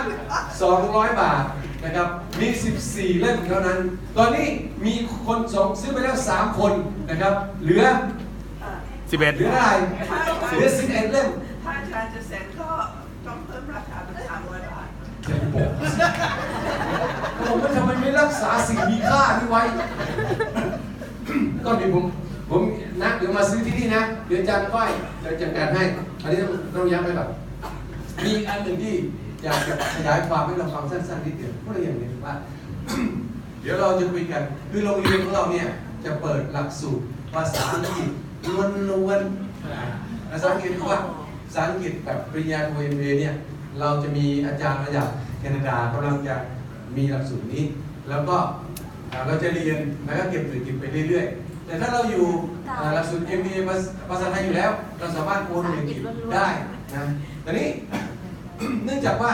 200 บาทนะครับมี14 เล่มเท่านั้นตอนนี้มีคนซื้อไปแล้ว3 คนนะครับเหลือ11เหลืออะไรเหลือ11 เล่มถ้าอาจารย์จะเซ็นก็ต้องเพิ่มราคาเป็น300 บาทผมว่าทำไมไม่รักษาสิ่งมีค่านี้ไว้ก็เดี๋ยวผมนะเดี๋ยวมาซื้อที่นี่นะเดี๋ยวอาจารย์ก้อยจะจัดการให้อันนี้ต้องย้ำไว้ก่อนมีอันหนึ่งที่อยากจะขยายความให้เราฟังสั้นๆนิดเดียวเพราะอะไรอย่างนี้ว่าเดี๋ยวเราจะคุยกันคือโรงเรียนของเราเนี่ยจะเปิดหลักสูตรภาษาอังกฤษล้วนๆภาษาอังกฤษว่าภาษาอังกฤษแบบปริญญาโท MA เนี่ยเราจะมีอาจารย์มาจากแคนาดากำลังจะมีหลักสูตรนี้แล้วก็เราจะเรียนแล้วก็เก็บไปเรื่อยๆแต่ถ้าเราอยู่หลักสูตร MA ภาษาไทยอยู่แล้วเราสามารถโอนอังกฤษได้นะแต่นี้เนื่องจากว่า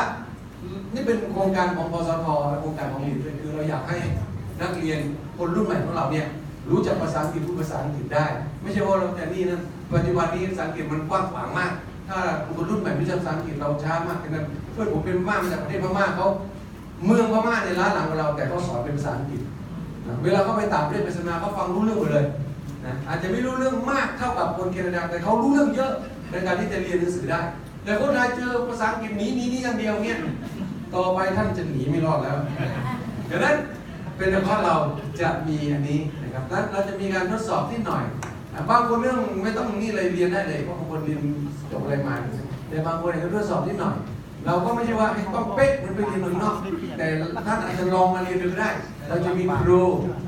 นี่เป็นโครงการของปสทและโครงการของหลีดด้วยคือเราอยากให้นักเรียนคนรุ่นใหม่ของเราเนี่ยรู้จักภาษาอังกฤษพูดภาษาอังกฤษได้ไม่ใช่ว่าเราแต่นี่นะปัจจุบันนี้ภาษาอังกฤษมันกว้างขวางมากถ้าคนรุ่นใหม่ไม่รู้จักภาษาอังกฤษเราช้ามากฉะนั้นเพื่อนผมเป็นพม่ามาจากประเทศพม่าเขาเมืองพม่าในร้านหลังของเราแต่เขาสอนเป็นภาษาอังกฤษเวลาเขาไปต่างประเทศไปสนาเขาฟังรู้เรื่องหมดเลยนะอาจจะไม่รู้เรื่องมากเท่ากับคนแคนาดาแต่เขารู้เรื่องเยอะในการที่จะเรียนหนังสือได้แต่คนไทยเจอภาษาอังกฤษนี้อย่างเดียวเนี่ยต่อไปท่านจะหนีไม่รอดแล้วดังนั้นเป็นเพราะเราจะมีอันนี้นะครับนั้นเราจะมีการทดสอบนิดหน่อยบางคนไม่ต้องนี่เลยเรียนได้เลยเพราะบางคนเรียนจบอะไรมาแต่บางคนเนี่ยทดสอบนิดหน่อยเราก็ไม่ใช่ว่าต้องเป๊ะมันไปเรียนเมืองนอกแต่ท่านอาจจะลองมาเรียนดูได้เราจะมีครู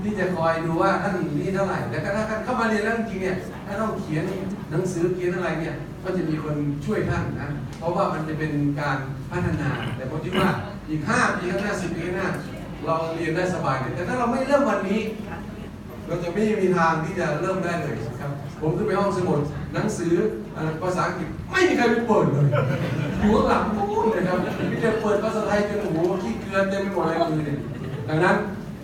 ที่จะคอยดูว่าท่านนี่เท่าไหร่แต่ถ้าท่านเข้ามาเรียนแล้วจริงๆเนี่ยถ้าต้องเขียนหนังสือเขียนอะไรเนี่ยก็จะมีคนช่วยท่านนะเพราะว่ามันจะเป็นการพัฒนาแต่ผมคิดว่าอีก5 ปีข้างหน้า10 ปีข้างหน้าเราเรียนได้สบายเลยแต่ถ้าเราไม่เริ่มวันนี้เราจะไม่มีทางที่จะเริ่มได้เลยครับผมขึ้นไปห้องสมุดหนังสือภาษาอังกฤษไม่มีใครไปเปิดเลยอยู่ข้างหลังพูดเลยครับมีแต่เปิดภาษาไทยจนโอ้โหขี้เกลือเต็มไปหมดเลยมือเนี่ยดังนั้น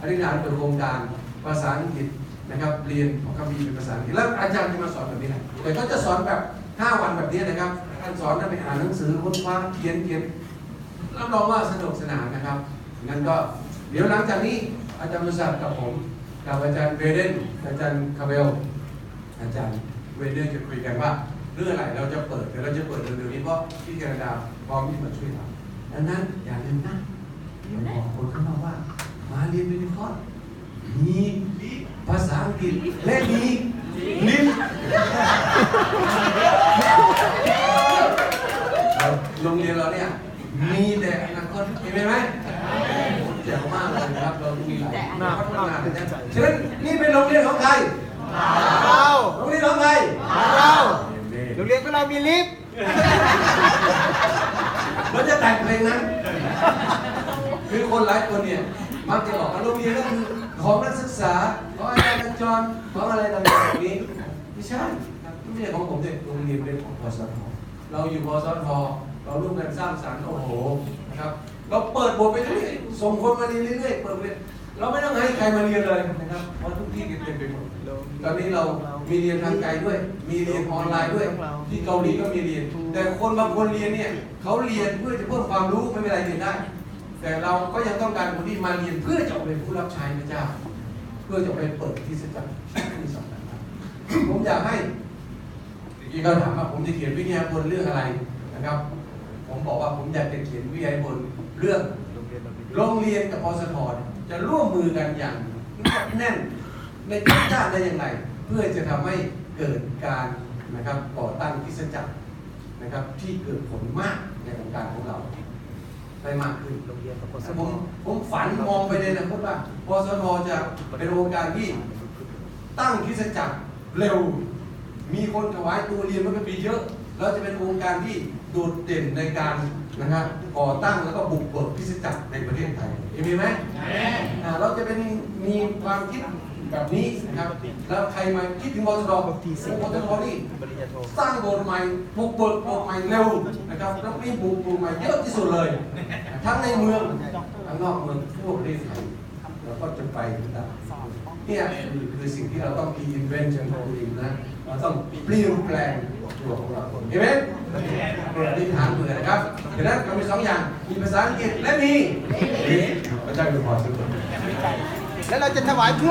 อธิษฐานเปิดโครงการภาษาอังกฤษนะครับเรียนพระคัมภีร์เป็นภาษาอังกฤษแล้วอาจารย์จะมาสอนแบบนี้แหละแต่เขาจะสอนแบบ5 วันแบบนี้นะครับท่านสอนท่านไปอ่านหนังสือค้นคว้าเขียนรับรองว่าสนุกสนานนะครับงั้นก็เดี๋ยวหลังจากนี้อาจารย์มุสัดกับผมกับอาจารย์เบเดนอาจารย์คาเบลอาจารย์เวเดนจะคุยกันว่าเรื่องอะไรเราจะเปิดเดี๋ยวเราจะเปิดเร็วๆนี้เพราะที่แคนาดาพร้อมที่มาช่วยเราดังนั้นอย่าลืมนะผมบอกคนข้างนอกว่ามาเรียนเป็นคอร์สมีภาษาอังกฤษและมีลิ้นโรงเรียนเราเนี่ยมีแต่อนาคตเห็นไหมแจ๋วมากเลยนะครับเรามีหลายพัฒนาเลยนะฉะนั้นนี่เป็นโรงเรียนของใครเราโรงเรียนของใครเราโรงเรียนของเรามีลิฟต์เราจะแต่งเพลงนั้นคือคนหลายคนเนี่ยมักจะบอกว่าโรงเรียนก็คือของนักศึกษาของอาจารย์จรของอะไรต่างๆแบบนี้ไม่ใช่ไม่ใช่ของผมเลยโรงเรียนเป็นของพสทเราอยู่พสทเราร่วมกันสร้างสรรค์โอ้โหนะครับเราเปิดบทไปเรื่อยๆส่งคนมาเรียนเรื่อยๆเปิดเรียนเราไม่ต้องให้ใครมาเรียนเลยนะครับเพราะทุกที่เต็มไปหมดตอนนี้เรามีเรียนทางไกลด้วยมีเรียนออนไลน์ด้วยที่เกาหลีก็มีเรียนแต่คนบางคนเรียนเนี่ยเขาเรียนเพื่อจะเพิ่มความรู้ไม่เป็นไรเรียนได้แต่เราก็ยังต้องการคนที่มาเรียนเพื่อจะเป็นผู้รับใช้พระเจ้าเพื่อจะไปเปิดที่สัจจะที่สำคัญผมอยากให้อีกคำถามว่าผมจะเขียนวิทยาพลเรื่องอะไรนะครับผมบอกว่าผมอยากจะเขียนวิทยาพลเรื่องโรงเรียนกับพสทจะร่วมมือกันอย่างแน่นในทุกด้านได้อย่างไรเพื่อจะทำให้เกิดการนะครับก่อตั้งคริสตจักรนะครับที่เกิดผลมากในวงการของเราได้มากขึ้นผมฝันมองไปเลยนะว่าพสทจะเป็นองค์การที่ตั้งคริสตจักรเร็วมีคนถวายตัวเรียนมันก็มีเยอะเราจะเป็นองค์การที่โดดเด่นในการนะครับก่อตั้งแล้วก็บุกเบิกคริสตจักรในประเทศไทยเห็นไหมเราจะเป็นมีความคิดแบบนี้นะครับแล้วใครมาคิดถึงพสทนี่สร้างโบสถ์ใหม่บุกเบิกโบสถ์ใหม่เร็วนะครับแล้วมีบุกเบิกใหม่เยอะที่สุดเลยทั้งในเมืองทั้งนอกเมืองทั่วประเทศไทยเราก็จะไปต่างเนี่ยคือสิ่งที่เราต้อง reinvention ตัวเองนะเราต้องเปลี่ยนแปลงตัวของเราเห็นไหมเป็นอธิษฐานเบื่อนะครับดังนั้นเรามี2 อย่างมีภาษาอังกฤษและมีพระเจ้าอยู่หัวสุด แล้วเราจะถวายเพื่อ